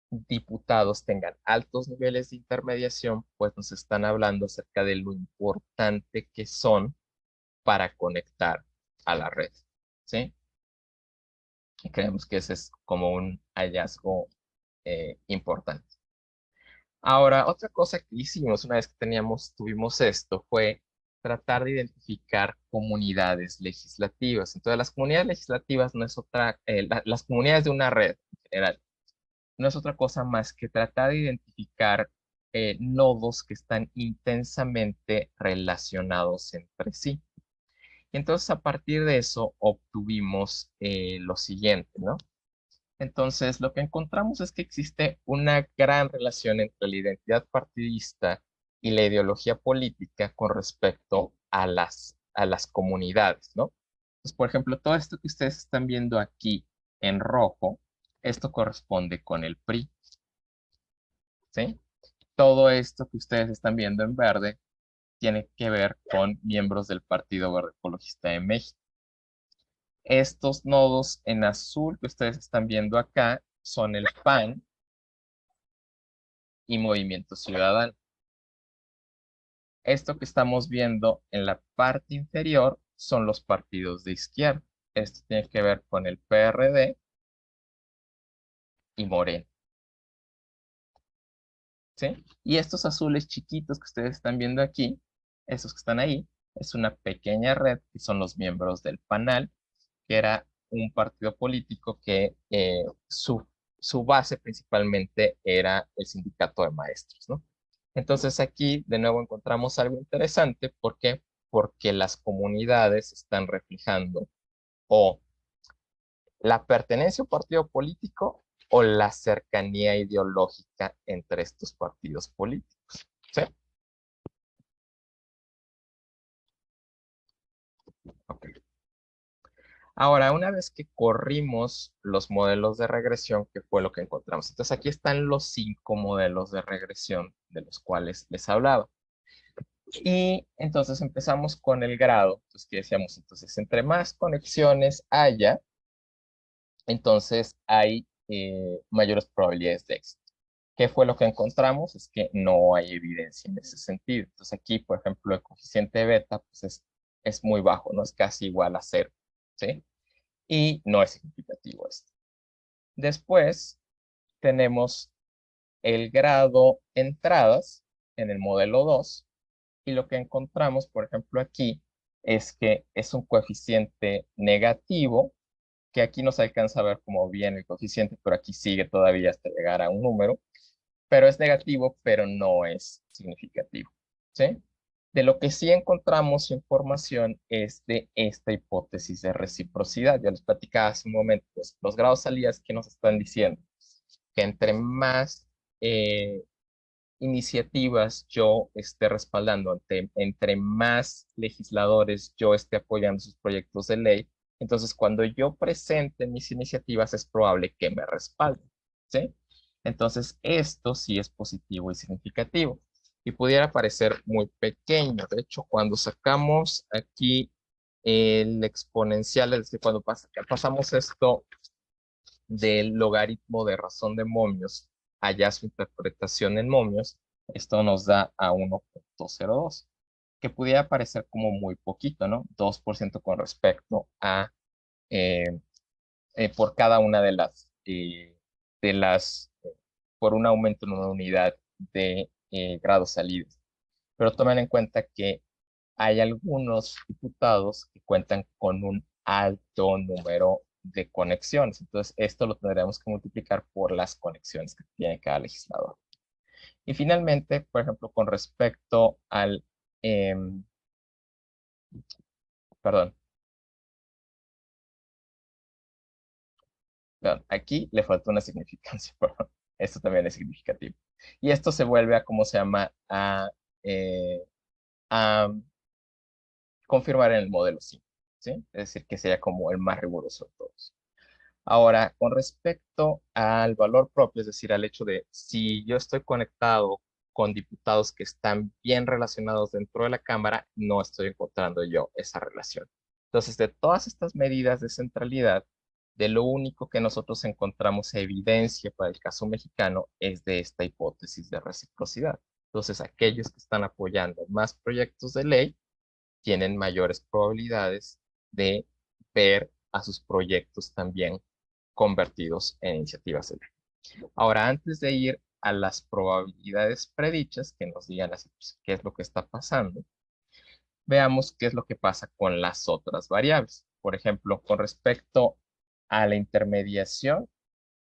diputados tengan altos niveles de intermediación, pues nos están hablando acerca de lo importante que son para conectar a la red, ¿sí? Y creemos que ese es como un hallazgo importante. Ahora, otra cosa que hicimos una vez que tuvimos esto fue tratar de identificar comunidades legislativas. Entonces, las comunidades legislativas no es otra, las comunidades de una red en general, no es otra cosa más que tratar de identificar nodos que están intensamente relacionados entre sí. Y entonces, a partir de eso, obtuvimos lo siguiente, ¿no? Entonces, lo que encontramos es que existe una gran relación entre la identidad partidista y la ideología política con respecto a las comunidades, ¿no? Entonces, por ejemplo, todo esto que ustedes están viendo aquí en rojo, esto corresponde con el PRI, ¿sí? Todo esto que ustedes están viendo en verde tiene que ver con miembros del Partido Verde Ecologista de México. Estos nodos en azul que ustedes están viendo acá son el PAN y Movimiento Ciudadano. Esto que estamos viendo en la parte inferior son los partidos de izquierda. Esto tiene que ver con el PRD y Morena, ¿sí? Y estos azules chiquitos que ustedes están viendo aquí, esos que están ahí, es una pequeña red que son los miembros del PANAL, que era un partido político que su base principalmente era el sindicato de maestros, ¿no? Entonces aquí de nuevo encontramos algo interesante. ¿Por qué? Porque las comunidades están reflejando o la pertenencia a un partido político o la cercanía ideológica entre estos partidos políticos, ¿sí? Ok. Ahora, una vez que corrimos los modelos de regresión, ¿qué fue lo que encontramos? Entonces, aquí están los 5 modelos de regresión de los cuales les hablaba. Y entonces empezamos con el grado. Entonces, ¿qué decíamos? Entonces, entre más conexiones haya, entonces hay mayores probabilidades de éxito. ¿Qué fue lo que encontramos? Es que no hay evidencia en ese sentido. Entonces, aquí, por ejemplo, el coeficiente beta pues es muy bajo, no es casi igual a cero, ¿sí? Y no es significativo esto. Después tenemos el grado entradas en el modelo 2 y lo que encontramos, por ejemplo, aquí es que es un coeficiente negativo, que aquí no se alcanza a ver como bien el coeficiente, pero aquí sigue todavía hasta llegar a un número, pero es negativo, pero no es significativo, ¿sí? De lo que sí encontramos información es de esta hipótesis de reciprocidad. Ya les platicaba hace un momento, pues, los grados salidas que nos están diciendo que entre más iniciativas yo esté respaldando, entre más legisladores yo esté apoyando sus proyectos de ley, entonces cuando yo presente mis iniciativas es probable que me respalden, ¿sí? Entonces esto sí es positivo y significativo y pudiera parecer muy pequeño. De hecho, cuando sacamos aquí el exponencial, es decir, cuando pasamos esto del logaritmo de razón de momios allá su interpretación en momios, esto nos da a 1,02, que pudiera parecer como muy poquito, ¿no? 2% con respecto a eh, por cada una de las por un aumento en una unidad de grados salidos. Pero tomen en cuenta que hay algunos diputados que cuentan con un alto número de conexiones. Entonces, esto lo tendremos que multiplicar por las conexiones que tiene cada legislador. Y finalmente, por ejemplo, con respecto al, em, perdón, perdón, aquí le falta una significancia, perdón. Esto también es significativo. Y esto se vuelve a, ¿cómo se llama? A confirmar en el modelo 5, ¿sí? Es decir, que sería como el más riguroso de todos. Ahora, con respecto al valor propio, es decir, al hecho de si yo estoy conectado con diputados que están bien relacionados dentro de la Cámara, no estoy encontrando yo esa relación. Entonces, de todas estas medidas de centralidad, de lo único que nosotros encontramos evidencia para el caso mexicano es de esta hipótesis de reciprocidad. Entonces, aquellos que están apoyando más proyectos de ley tienen mayores probabilidades de ver a sus proyectos también convertidos en iniciativas de ley. Ahora, antes de ir a las probabilidades predichas, que nos digan así, pues, qué es lo que está pasando, veamos qué es lo que pasa con las otras variables. Por ejemplo, con respecto a la intermediación,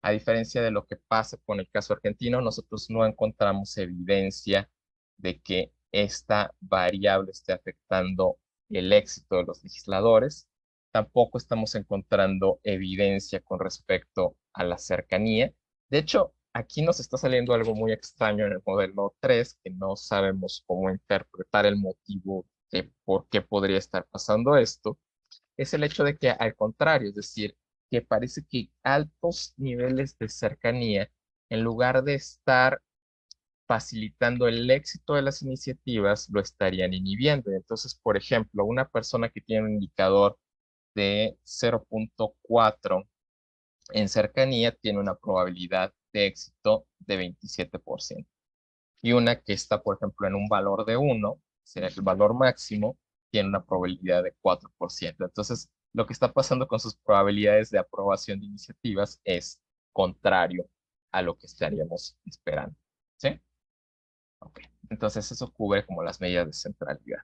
a diferencia de lo que pasa con el caso argentino, nosotros no encontramos evidencia de que esta variable esté afectando el éxito de los legisladores. Tampoco estamos encontrando evidencia con respecto a la cercanía. De hecho, aquí nos está saliendo algo muy extraño en el modelo 3, que no sabemos cómo interpretar el motivo de por qué podría estar pasando esto. Es el hecho de que, al contrario, es decir, que parece que altos niveles de cercanía, en lugar de estar facilitando el éxito de las iniciativas, lo estarían inhibiendo. Entonces, por ejemplo, una persona que tiene un indicador de 0.4 en cercanía tiene una probabilidad de éxito de 27%. Y una que está, por ejemplo, en un valor de 1, sería el valor máximo, tiene una probabilidad de 4%. Entonces, lo que está pasando con sus probabilidades de aprobación de iniciativas es contrario a lo que estaríamos esperando. ¿Sí? Ok. Entonces, eso cubre como las medidas de centralidad.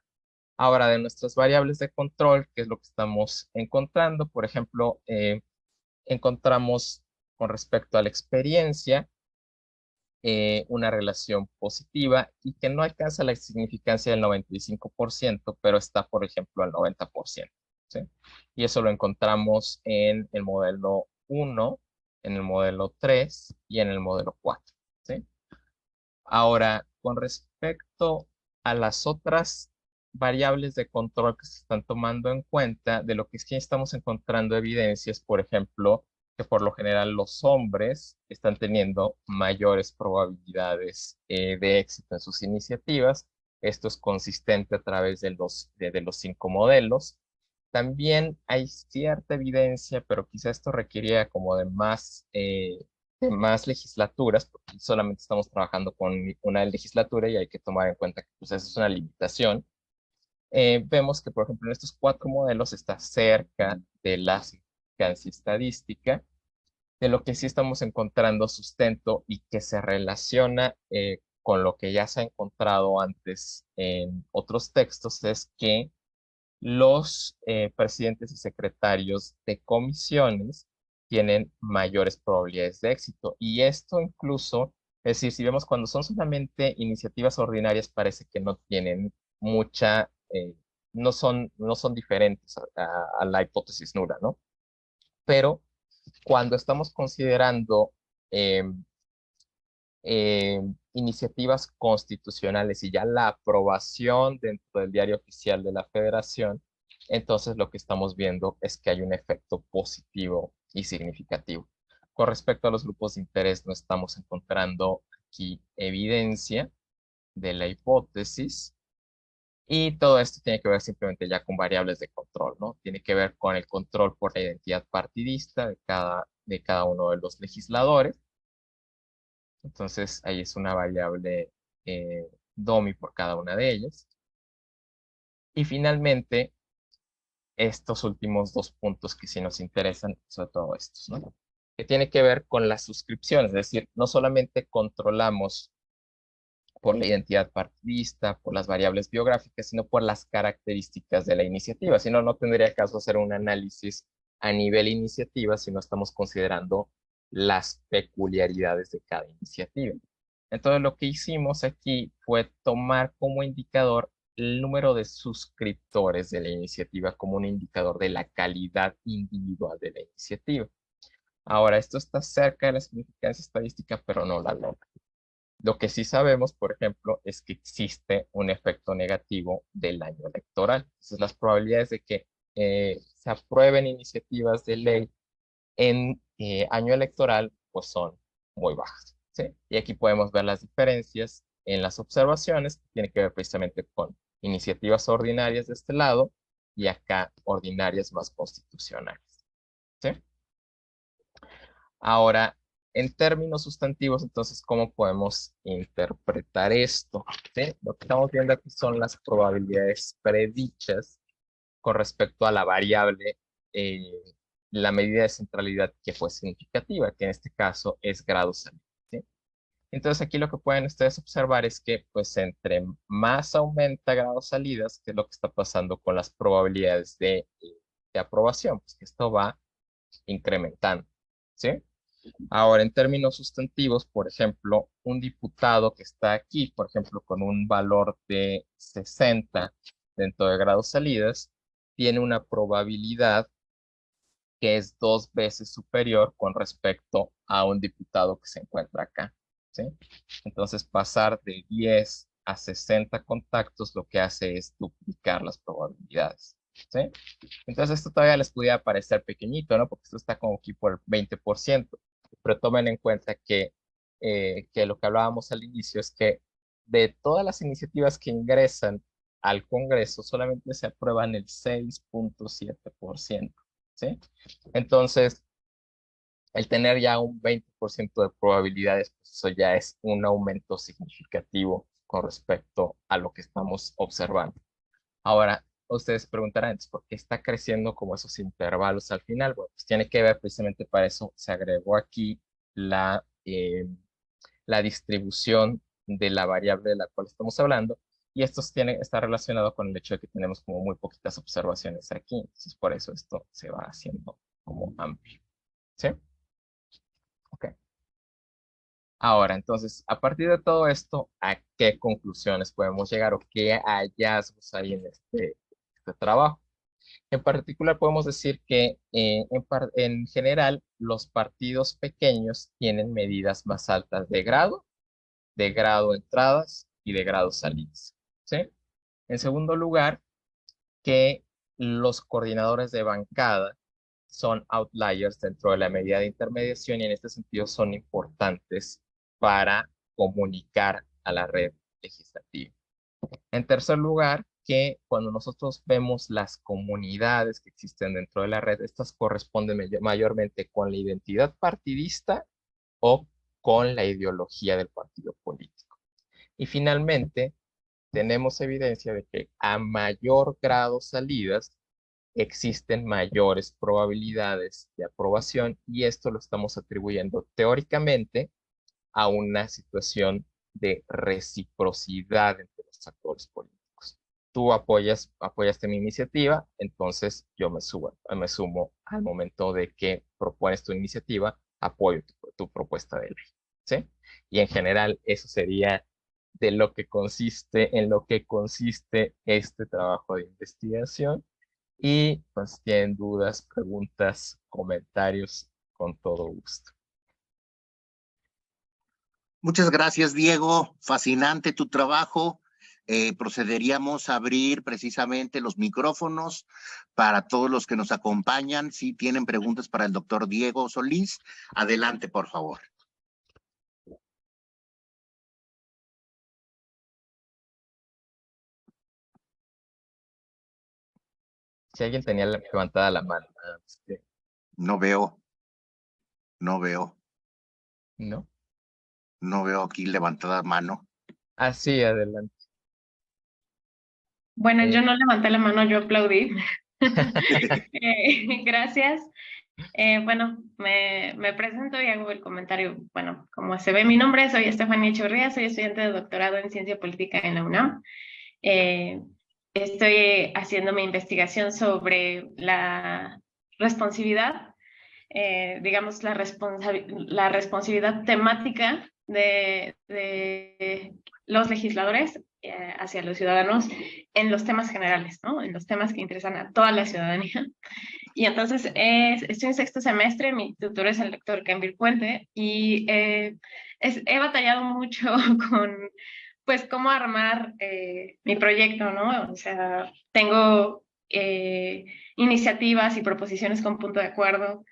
Ahora, de nuestras variables de control, ¿qué es lo que estamos encontrando? Por ejemplo, encontramos con respecto a la experiencia, una relación positiva y que no alcanza la significancia del 95%, pero está, por ejemplo, al 90%. ¿Sí? Y eso lo encontramos en el modelo 1, en el modelo 3 y en el modelo 4. ¿Sí? Ahora, con respecto a las otras variables de control que se están tomando en cuenta, de lo que sí estamos encontrando evidencias, por ejemplo, que por lo general los hombres están teniendo mayores probabilidades de éxito en sus iniciativas. Esto es consistente a través de los 5 modelos. También hay cierta evidencia, pero quizá esto requería como de más legislaturas, porque solamente estamos trabajando con una legislatura y hay que tomar en cuenta que pues, esa es una limitación. Vemos que, por ejemplo, en estos 4 modelos está cerca de la significancia estadística, de lo que sí estamos encontrando sustento y que se relaciona con lo que ya se ha encontrado antes en otros textos, es que los presidentes y secretarios de comisiones tienen mayores probabilidades de éxito. Y esto incluso, es decir, si vemos cuando son solamente iniciativas ordinarias, parece que no tienen mucha, no son diferentes a la hipótesis nula, ¿no? Pero cuando estamos considerando em, eh, iniciativas constitucionales y ya la aprobación dentro del diario oficial de la Federación, entonces lo que estamos viendo es que hay un efecto positivo y significativo. Con respecto a los grupos de interés, no estamos encontrando aquí evidencia de la hipótesis y todo esto tiene que ver simplemente ya con variables de control, ¿no? Tiene que ver con el control por la identidad partidista de cada uno de los legisladores. Entonces, ahí es una variable DOMI por cada una de ellas. Y finalmente, estos últimos 2 puntos que sí nos interesan, sobre todo estos, ¿no? Que tiene que ver con las suscripciones, es decir, no solamente controlamos por la identidad partidista, por las variables biográficas, sino por las características de la iniciativa. Si no, no tendría caso hacer un análisis a nivel iniciativa si no estamos considerando las peculiaridades de cada iniciativa. Entonces, lo que hicimos aquí fue tomar como indicador el número de suscriptores de la iniciativa como un indicador de la calidad individual de la iniciativa. Ahora, esto está cerca de la significancia estadística, pero no la logra. Lo que sí sabemos, por ejemplo, es que existe un efecto negativo del año electoral. Entonces, las probabilidades de que se aprueben iniciativas de ley en año electoral, pues son muy bajas, ¿sí? Y aquí podemos ver las diferencias en las observaciones, que tiene que ver precisamente con iniciativas ordinarias de este lado y acá ordinarias más constitucionales. ¿Sí? Ahora, en términos sustantivos, entonces, ¿cómo podemos interpretar esto? ¿Sí? Lo que estamos viendo aquí son las probabilidades predichas con respecto a la variable, eh, la medida de centralidad que fue significativa, que en este caso es grado salida. ¿Sí? Entonces aquí lo que pueden ustedes observar es que pues entre más aumenta grado salidas, que es lo que está pasando con las probabilidades de aprobación, pues que esto va incrementando. ¿Sí? Ahora, en términos sustantivos, por ejemplo, un diputado que está aquí, por ejemplo, con un valor de 60 dentro de grados salidas, tiene una probabilidad que es 2 veces superior con respecto a un diputado que se encuentra acá, ¿sí? Entonces, pasar de 10 a 60 contactos lo que hace es duplicar las probabilidades, ¿sí? Entonces, esto todavía les pudiera parecer pequeñito, ¿no? Porque esto está como aquí por el 20%, pero tomen en cuenta que lo que hablábamos al inicio es que de todas las iniciativas que ingresan al Congreso, solamente se aprueban el 6.7%, ¿sí? Entonces, el tener ya un 20% de probabilidades, pues eso ya es un aumento significativo con respecto a lo que estamos observando. Ahora, ustedes preguntarán, ¿por qué está creciendo como esos intervalos al final? Bueno, pues tiene que ver precisamente para eso, se agregó aquí la distribución de la variable de la cual estamos hablando, y esto está relacionado con el hecho de que tenemos como muy poquitas observaciones aquí, entonces por eso esto se va haciendo como amplio. ¿Sí? Ok. Ahora, entonces, a partir de todo esto, ¿a qué conclusiones podemos llegar o qué hallazgos hay en este trabajo? En particular, podemos decir que en general los partidos pequeños tienen medidas más altas de grado entradas y de grado salidas. ¿Sí? En segundo lugar, que los coordinadores de bancada son outliers dentro de la medida de intermediación y en este sentido son importantes para comunicar a la red legislativa. En tercer lugar, que cuando nosotros vemos las comunidades que existen dentro de la red, estas corresponden mayormente con la identidad partidista o con la ideología del partido político. Y finalmente, tenemos evidencia de que a mayor grado salidas existen mayores probabilidades de aprobación y esto lo estamos atribuyendo teóricamente a una situación de reciprocidad entre los actores políticos. Tú apoyaste mi iniciativa, entonces yo me sumo al momento de que propones tu iniciativa, apoyo tu propuesta de ley, ¿sí? Y en general eso sería en lo que consiste este trabajo de investigación. Y pues si tienen dudas, preguntas, comentarios, con todo gusto. Muchas gracias, Diego. Fascinante tu trabajo. Procederíamos a abrir precisamente los micrófonos para todos los que nos acompañan. Si tienen preguntas para el doctor Diego Solís, adelante, por favor. Si alguien tenía levantada la mano, No veo, no veo, ¿no? no veo aquí levantada mano. Así, adelante. Bueno, yo Eh, no levanté la mano, yo aplaudí. Gracias. Bueno, me presento y hago el comentario. Bueno, como se ve mi nombre, soy Estefanía Echeverría, soy estudiante de doctorado en Ciencia Política en la UNAM. Estoy haciendo mi investigación sobre la responsividad, digamos, la responsabilidad temática de los legisladores hacia los ciudadanos en los temas generales, ¿no? En los temas que interesan a toda la ciudadanía. Y entonces estoy en sexto semestre, mi tutor es el doctor Kenvir Puente, y he batallado mucho con, pues, cómo armar mi proyecto, ¿no? O sea, tengo iniciativas y proposiciones con punto de acuerdo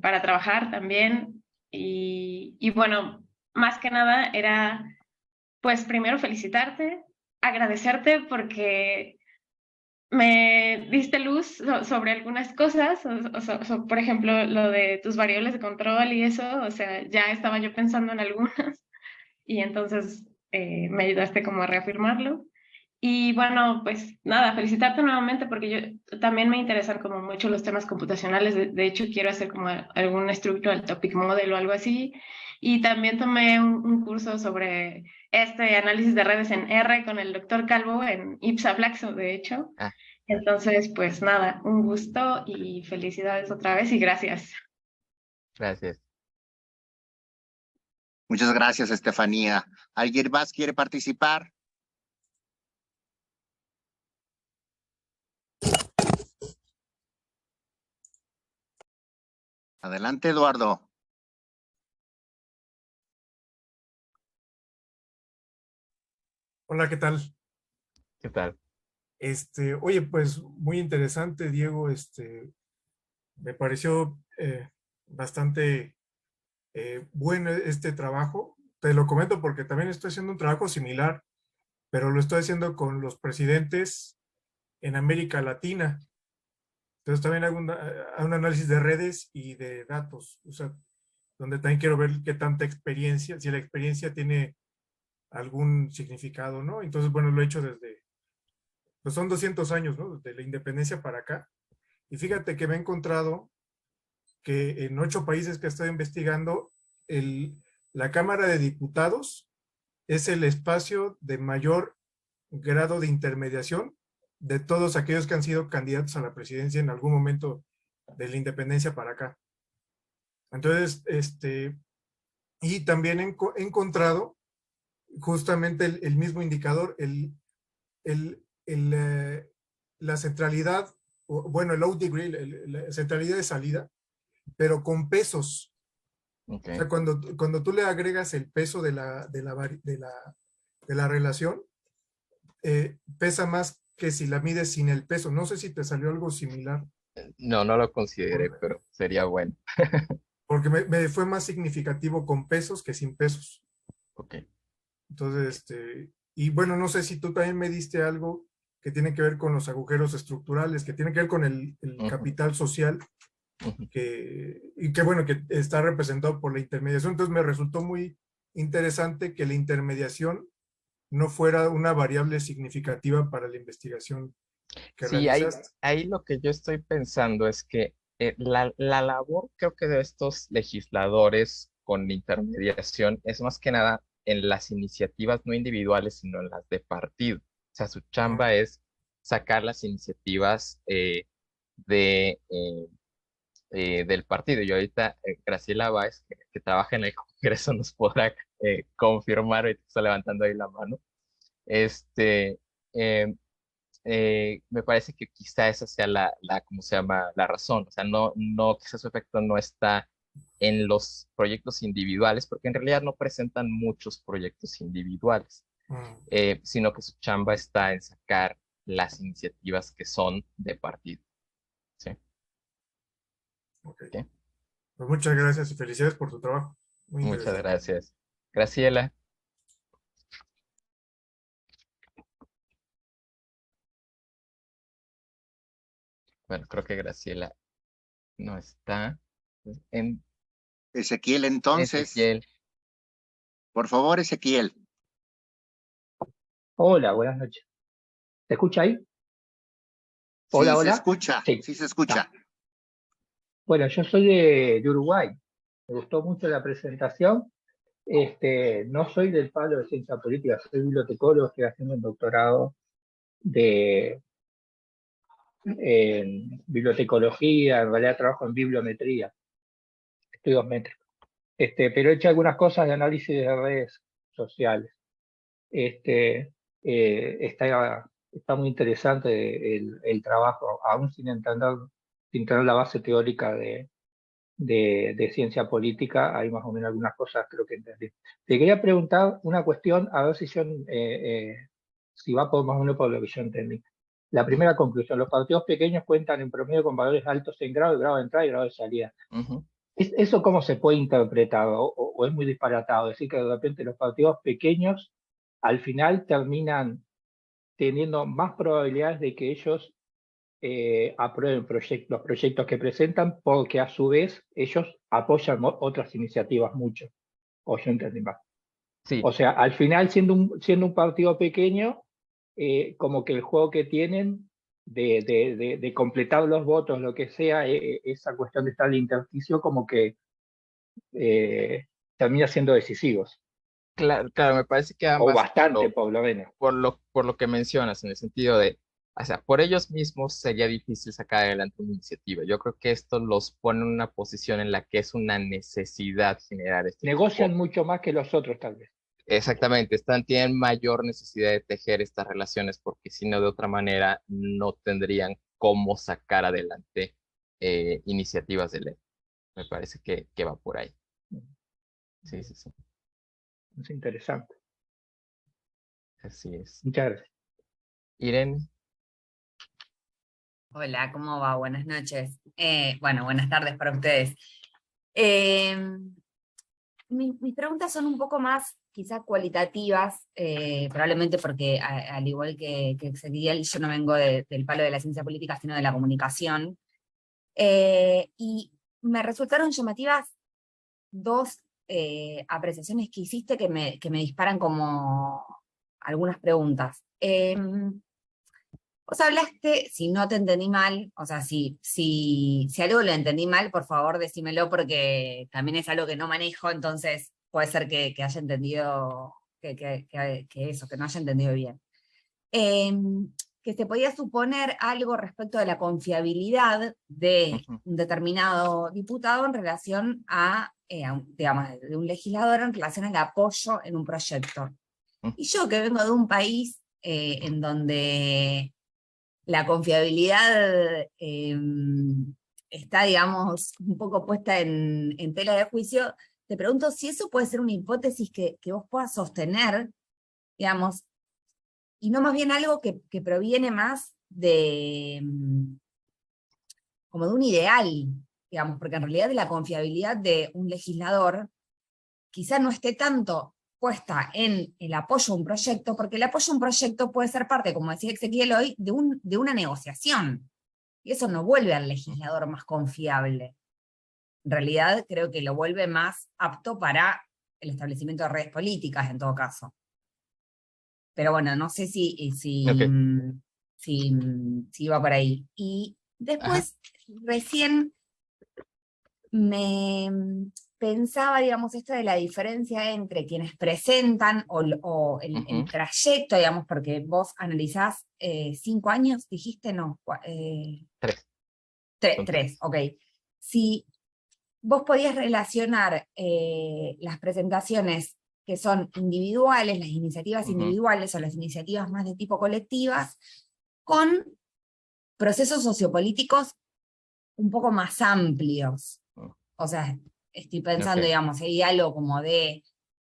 para trabajar también, y bueno, más que nada era pues primero felicitarte, agradecerte porque me diste luz sobre algunas cosas, por ejemplo, lo de tus variables de control y eso, o sea, ya estaba yo pensando en algunas y entonces me ayudaste como a reafirmarlo. Y bueno, pues nada, felicitarte nuevamente porque yo también me interesan como mucho los temas computacionales. De hecho, quiero hacer como algún Structural Topic Model o algo así. Y también tomé un curso sobre este análisis de redes en R con el doctor Calvo en IPSA Flaxo, de hecho. Ah, Entonces, pues nada, un gusto y felicidades otra vez y gracias. gracias. Muchas gracias, Estefanía. ¿Alguien más quiere participar? Adelante, Eduardo. Hola, ¿qué tal? ¿Qué tal? Oye, pues muy interesante, Diego. Me pareció bastante bueno este trabajo. Te lo comento porque también estoy haciendo un trabajo similar, pero lo estoy haciendo con los presidentes en América Latina. Entonces también hago un análisis de redes y de datos, o sea, donde también quiero ver qué tanta experiencia, si la experiencia tiene algún significado, ¿no? Entonces, bueno, lo he hecho desde, pues son 200 años, ¿no? De la independencia para acá. Y fíjate que me he encontrado que en 8 países que estoy investigando, la Cámara de Diputados es el espacio de mayor grado de intermediación de todos aquellos que han sido candidatos a la presidencia en algún momento de la independencia para acá. Entonces, y también he encontrado justamente el mismo indicador, la centralidad, bueno, el low degree, la centralidad de salida, pero con pesos. Okay. O sea, cuando tú le agregas el peso de la relación, pesa más que si la mides sin el peso. No sé si te salió algo similar. No, no lo consideré, pero sería bueno. Porque me fue más significativo con pesos que sin pesos. Ok. Entonces, y bueno, no sé si tú también me diste algo que tiene que ver con los agujeros estructurales, que tiene que ver con el capital social, y que bueno, que está representado por la intermediación. Entonces me resultó muy interesante que la intermediación no fuera una variable significativa para la investigación que Sí, realizaste. ahí lo que yo estoy pensando es que la labor, creo que de estos legisladores con intermediación es más que nada en las iniciativas no individuales, sino en las de partido. O sea, su chamba es sacar las iniciativas de, del partido. Y ahorita Graciela Báez, que trabaja en el Congreso, nos podrá confirmar, ahorita está levantando ahí la mano. Este, eh, Me parece que quizá esa sea ¿cómo se llama? La razón. O sea, quizá su efecto no está en los proyectos individuales, porque en realidad no presentan muchos proyectos individuales, sino que su chamba está en sacar las iniciativas que son de partido. ¿Sí? Okay. ¿Ok? Pues muchas gracias y felicidades por tu trabajo. Muy Muchas interesante. gracias. Graciela. Bueno, creo que Graciela no está. En Ezequiel, entonces, Ezequiel. por favor, Ezequiel. Hola, buenas noches. ¿Se escucha ahí? Sí, Hola, se hola. escucha, Sí. sí se escucha. Bueno, yo soy de Uruguay. Me gustó mucho la presentación. No soy del palo de ciencia política, soy bibliotecólogo, estoy haciendo un doctorado en bibliotecología, en realidad trabajo en bibliometría, estudios métricos. Pero he hecho algunas cosas de análisis de redes sociales. Está muy interesante el trabajo, aún sin tener la base teórica de ciencia política, hay más o menos algunas cosas creo que entendí. Te quería preguntar una cuestión, a ver si va por más o menos por lo que yo entendí. La primera conclusión, los partidos pequeños cuentan en promedio con valores altos en grado de entrada y grado de salida. ¿Eso cómo se puede interpretar? ¿O es muy disparatado? Decir que de repente los partidos pequeños al final terminan teniendo más probabilidades de que ellos aprueben los proyectos que presentan, porque a su vez ellos apoyan otras iniciativas mucho, o yo entendí mal. Sí, O sea, al final, siendo un partido pequeño, como que el juego que tienen de completar los votos, lo que sea, esa cuestión de estar en el intersticio, como que termina siendo decisivos, claro, claro, me parece que o ambas, bastante por lo menos. por lo que mencionas, en el sentido de, o sea, por ellos mismos sería difícil sacar adelante una iniciativa. Yo creo que esto los pone en una posición en la que es una necesidad generar este Negocian tipo. mucho más que los otros, tal vez. Exactamente, tienen mayor necesidad de tejer estas relaciones porque si no, de otra manera, no tendrían cómo sacar adelante iniciativas de ley. Me parece que va por ahí. Sí, sí, sí. Es interesante. Así es. Muchas gracias. Irene, Hola, ¿cómo va? Buenas noches. Bueno, buenas tardes para ustedes. Eh, mis preguntas son un poco más quizás cualitativas, probablemente porque al igual que Ezequiel, yo no vengo del palo de la ciencia política, sino de la comunicación. Y me resultaron llamativas dos apreciaciones que hiciste que me disparan como algunas preguntas. Vos hablaste, si no te entendí mal, o sea, si algo lo entendí mal, por favor decímelo porque también es algo que no manejo, entonces puede ser que haya entendido, que eso, que no haya entendido bien. Que se podía suponer algo respecto de la confiabilidad de ujú, un determinado diputado en relación digamos, de un legislador en relación al apoyo en un proyecto. ujú, Y yo que vengo de un país en donde la confiabilidad está, digamos, un poco puesta en tela de juicio, te pregunto si eso puede ser una hipótesis que vos puedas sostener, digamos, y no más bien algo que proviene más como de un ideal, digamos, porque en realidad la confiabilidad de un legislador quizá no esté tanto puesta en el apoyo a un proyecto, porque el apoyo a un proyecto puede ser parte, como decía Ezequiel hoy, de una negociación. Y eso no vuelve al legislador más confiable. En realidad creo que lo vuelve más apto para el establecimiento de redes políticas, en todo caso. Pero bueno, no sé ok, si iba por ahí. Y ajá, después, recién me pensaba, digamos, esto de la diferencia entre quienes presentan o ujú, el trayecto, digamos, porque vos analizás 5 años, dijiste, no, tres, son tres, tres. ok. Si vos podías relacionar las presentaciones que son individuales, las iniciativas Ujú, individuales o las iniciativas más de tipo colectivas, con procesos sociopolíticos un poco más amplios. ujú, O sea, estoy ok, pensando, digamos, hay algo como de,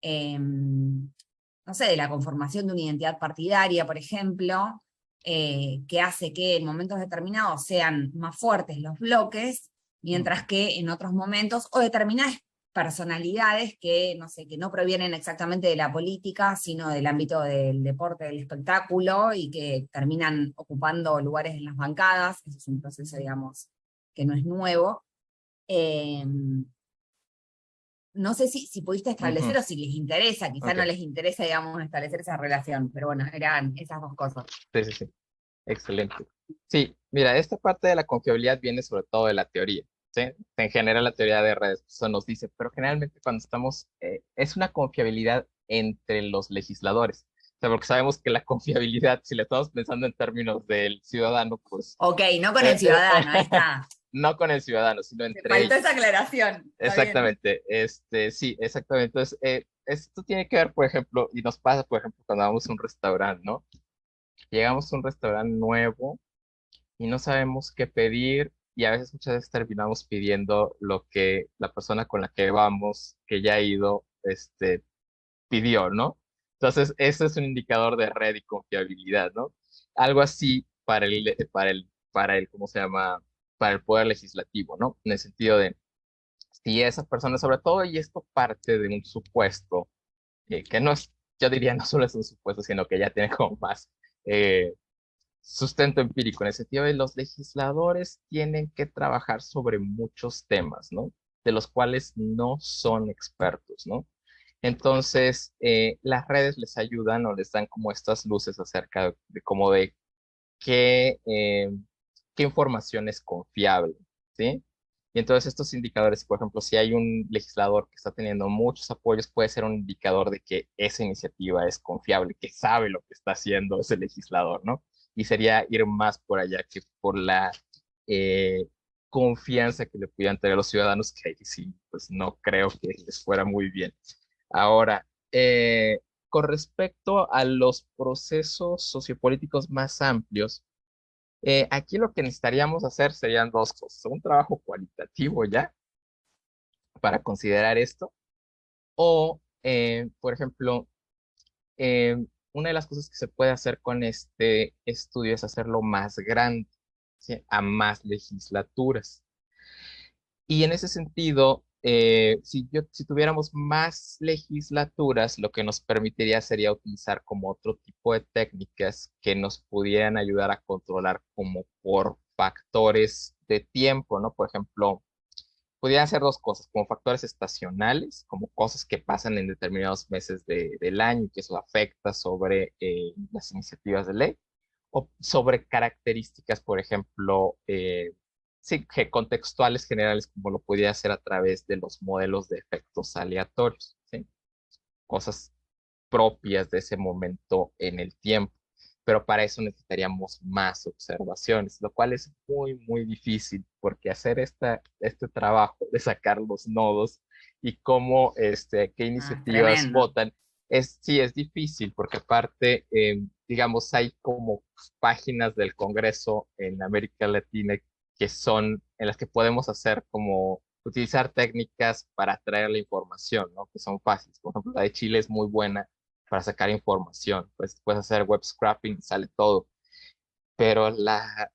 no sé, de la conformación de una identidad partidaria, por ejemplo, que hace que en momentos determinados sean más fuertes los bloques, mientras ujú, que en otros momentos, o determinadas personalidades que, no sé, que no provienen exactamente de la política, sino del ámbito del deporte, del espectáculo, y que terminan ocupando lugares en las bancadas. Eso es un proceso, digamos, que no es nuevo. Eh, no sé si pudiste establecer ujú, o si les interesa, quizá ok, no les interesa, digamos, establecer esa relación, pero bueno, eran esas dos cosas. sí, sí, sí. Excelente. Sí, mira, esta parte de la confiabilidad viene sobre todo de la teoría, ¿sí? En general la teoría de redes eso nos dice, pero generalmente cuando estamos, es una confiabilidad entre los legisladores. O sea, porque sabemos que la confiabilidad, si le estamos pensando en términos del ciudadano, pues Ok, no con eh, el eh, ciudadano, ahí está. no con el ciudadano, sino Te entre faltó ellos. esa aclaración, está bien. Exactamente, sí, exactamente. Entonces, esto tiene que ver, por ejemplo, y nos pasa, por ejemplo, cuando vamos a un restaurante, ¿no? Llegamos a un restaurante nuevo y no sabemos qué pedir y a veces muchas veces terminamos pidiendo lo que la persona con la que vamos, que ya ha ido, pidió, ¿no? Entonces, eso es un indicador de red y confiabilidad, ¿no? Algo así ¿cómo se llama? Para el poder legislativo, ¿no? En el sentido de, si esa persona, sobre todo, y esto parte de un supuesto que no es yo diría no solo es un supuesto, sino que ya tiene como más eh, sustento empírico, en el sentido de los legisladores tienen que trabajar sobre muchos temas, ¿no? De los cuales no son expertos, ¿no? Entonces, las redes les ayudan o les dan como estas luces acerca de como de qué información es confiable, ¿sí? Y entonces estos indicadores, por ejemplo, si hay un legislador que está teniendo muchos apoyos, puede ser un indicador de que esa iniciativa es confiable, que sabe lo que está haciendo ese legislador, ¿no? Y sería ir más por allá que por la eh, confianza que le pudieran tener los ciudadanos, que ahí sí, pues no creo que les fuera muy bien. Ahora, con respecto a los procesos sociopolíticos más amplios, aquí lo que necesitaríamos hacer serían dos cosas: un trabajo cualitativo ya para considerar esto, o, por ejemplo, eh, una de las cosas que se puede hacer con este estudio es hacerlo más grande, ¿sí? A más legislaturas. Y en ese sentido, si tuviéramos más legislaturas, lo que nos permitiría sería utilizar como otro tipo de técnicas que nos pudieran ayudar a controlar como por factores de tiempo, ¿no? Por ejemplo, pudieran ser dos cosas, como factores estacionales, como cosas que pasan en determinados meses del año y que eso afecta sobre las iniciativas de ley, o sobre características, por ejemplo, sí, que contextuales generales, como lo podía hacer a través de los modelos de efectos aleatorios, ¿sí? Cosas propias de ese momento en el tiempo. Pero para eso necesitaríamos más observaciones, lo cual es muy, muy difícil, porque hacer este trabajo de sacar los nodos y cómo, qué Ah, iniciativas tremendo. votan, sí es difícil, porque aparte, digamos, hay como páginas del Congreso en América Latina que son, en las que podemos hacer como utilizar técnicas para traer la información, ¿no? Que son fáciles. Por ejemplo, la de Chile es muy buena para sacar información. Pues puedes hacer web scraping y sale todo. Pero la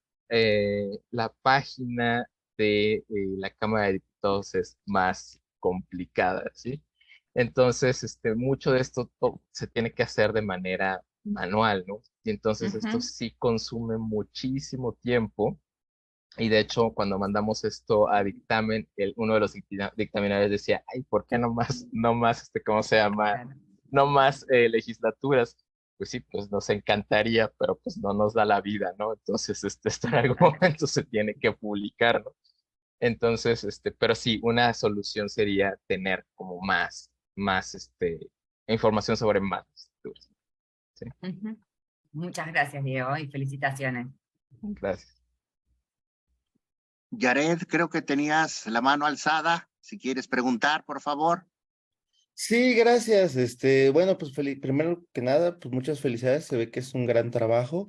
página de la Cámara de Diputados es más complicada, ¿sí? Entonces, mucho de esto se tiene que hacer de manera manual, ¿no? Y entonces esto Ujú. sí consume muchísimo tiempo. Y de hecho, cuando mandamos esto a dictamen, uno de los dictaminadores decía, ay, ¿por qué no más, ¿cómo se llama? Claro. No más legislaturas? Pues sí, pues nos encantaría, pero pues no nos da la vida, ¿no? Entonces, esto en algún Claro. momento se tiene que publicar, ¿no? Entonces, pero sí, una solución sería tener como más, información sobre más legislaturas. Sí, Ujú. Muchas gracias, Diego, y felicitaciones. gracias. Yared, creo que tenías la mano alzada. Si quieres preguntar, por favor. Sí, gracias. Bueno, pues primero que nada, pues muchas felicidades. Se ve que es un gran trabajo,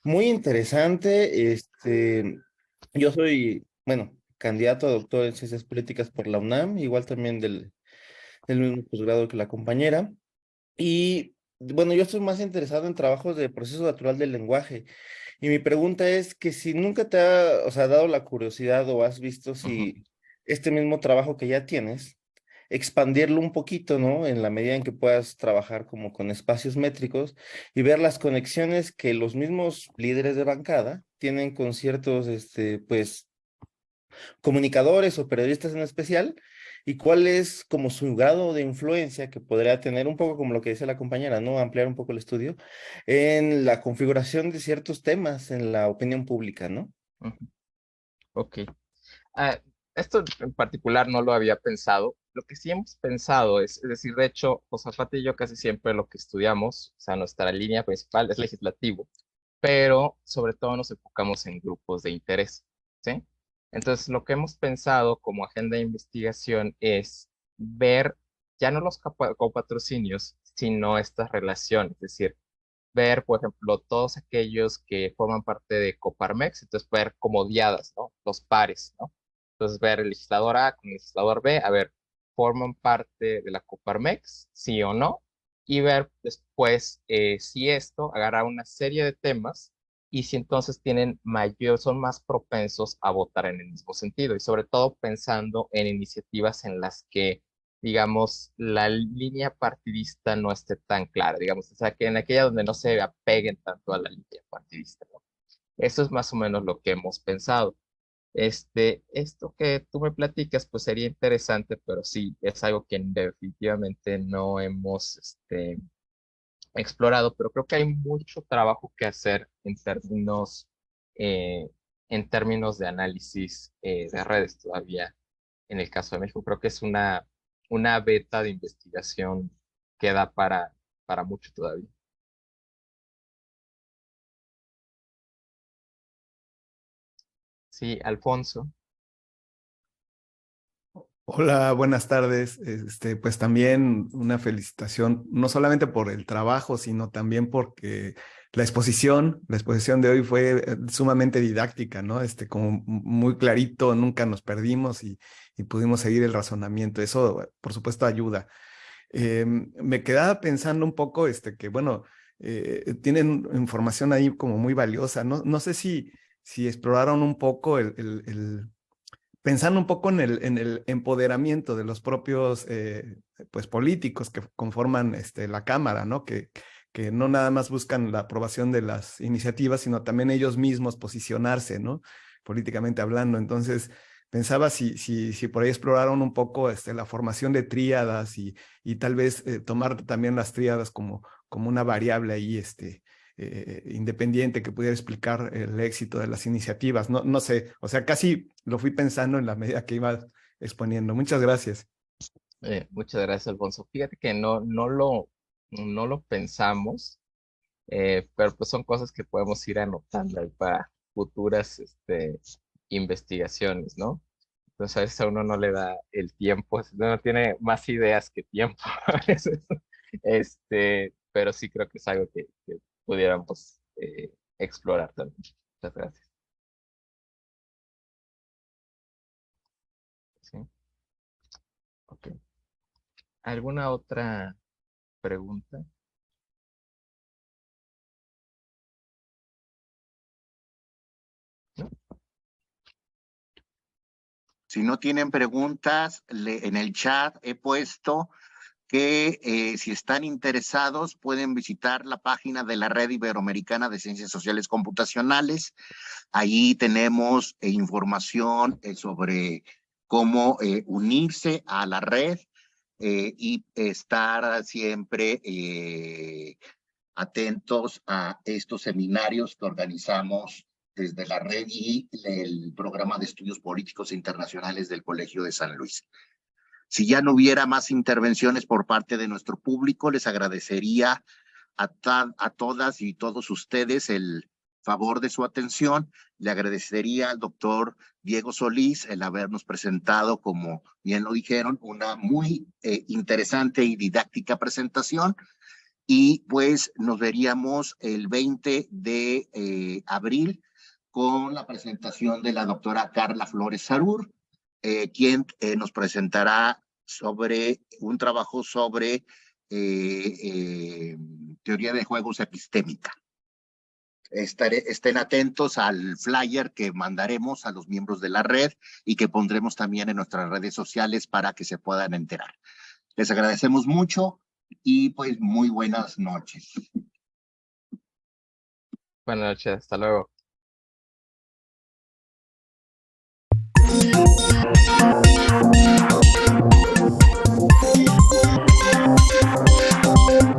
muy interesante. Yo soy, bueno, candidato a doctor en ciencias políticas por la UNAM, igual también del mismo posgrado que la compañera. Y bueno, yo estoy más interesado en trabajos de proceso natural del lenguaje. Y mi pregunta es que si nunca te ha, o sea, dado la curiosidad o has visto Ujú. si este mismo trabajo que ya tienes, expandirlo un poquito, ¿no? En la medida en que puedas trabajar como con espacios métricos y ver las conexiones que los mismos líderes de bancada tienen con ciertos, pues, comunicadores o periodistas en especial, y cuál es como su grado de influencia que podría tener, un poco como lo que dice la compañera, ¿no? Ampliar un poco el estudio en la configuración de ciertos temas en la opinión pública, ¿no? Ujú. Ok. Ah, esto en particular no lo había pensado. Lo que sí hemos pensado es decir, de hecho, Josafat y yo casi siempre lo que estudiamos, o sea, nuestra línea principal es legislativo, pero sobre todo nos enfocamos en grupos de interés, ¿sí? Entonces, lo que hemos pensado como agenda de investigación es ver ya no los copatrocinios, sino estas relaciones, es decir, ver, por ejemplo, todos aquellos que forman parte de Coparmex, entonces ver como diadas, ¿no? Los pares, ¿no? Entonces ver el legislador A con el legislador B, a ver, ¿forman parte de la Coparmex? Sí o no. Y ver después si esto agarra una serie de temas y si entonces son más propensos a votar en el mismo sentido. Y sobre todo pensando en iniciativas en las que digamos, la línea partidista no esté tan clara, digamos, o sea, que en aquella donde no se apeguen tanto a la línea partidista, ¿no? Eso es más o menos lo que hemos pensado. Esto que tú me platicas, pues sería interesante, pero sí, es algo que definitivamente no hemos, explorado, pero creo que hay mucho trabajo que hacer eh, en términos de análisis de redes todavía. En el caso de México, creo que es una beta de investigación que da para mucho todavía. Sí, Alfonso. Hola, buenas tardes. Pues también una felicitación, no solamente por el trabajo, sino también porque la exposición de hoy fue sumamente didáctica, ¿no? Como muy clarito, nunca nos perdimos y pudimos seguir el razonamiento. Eso, por supuesto, ayuda. Me quedaba pensando un poco, que bueno, tienen información ahí como muy valiosa. No sé si exploraron un poco pensando un poco en el empoderamiento de los propios pues políticos que conforman la Cámara, ¿no? Que no nada más buscan la aprobación de las iniciativas, sino también ellos mismos posicionarse, ¿no? Políticamente hablando. Entonces, pensaba si por ahí exploraron un poco la formación de tríadas y tal vez tomar también las tríadas como una variable ahí, independiente que pudiera explicar el éxito de las iniciativas. No sé, o sea, casi lo fui pensando en la medida que iba exponiendo. Muchas gracias. Muchas gracias, Alfonso. Fíjate que no lo pensamos, pero pues son cosas que podemos ir anotando ahí para futuras investigaciones, ¿no? Entonces a veces a uno no le da el tiempo, no tiene más ideas que tiempo a veces. Pero sí creo que es algo que pudiéramos explorar también. Muchas gracias. Sí. Ok. ¿Alguna otra pregunta? ¿No? Si no tienen preguntas, en el chat he puesto que si están interesados pueden visitar la página de la Red Iberoamericana de Ciencias Sociales Computacionales. Allí tenemos información sobre cómo unirse a la red y estar siempre atentos a estos seminarios que organizamos desde la red y el programa de estudios políticos internacionales del Colegio de San Luis. Si ya no hubiera más intervenciones por parte de nuestro público, les agradecería a todas y todos ustedes el favor de su atención. Le agradecería al doctor Diego Solís el habernos presentado, como bien lo dijeron, una muy interesante y didáctica presentación. Y pues nos veríamos el 20 de abril con la presentación de la doctora Carla Flores Sarur, quien nos presentará sobre un trabajo sobre teoría de juegos epistémica. Estén atentos al flyer que mandaremos a los miembros de la red y que pondremos también en nuestras redes sociales para que se puedan enterar. Les agradecemos mucho y pues muy buenas noches. Buenas noches, hasta luego.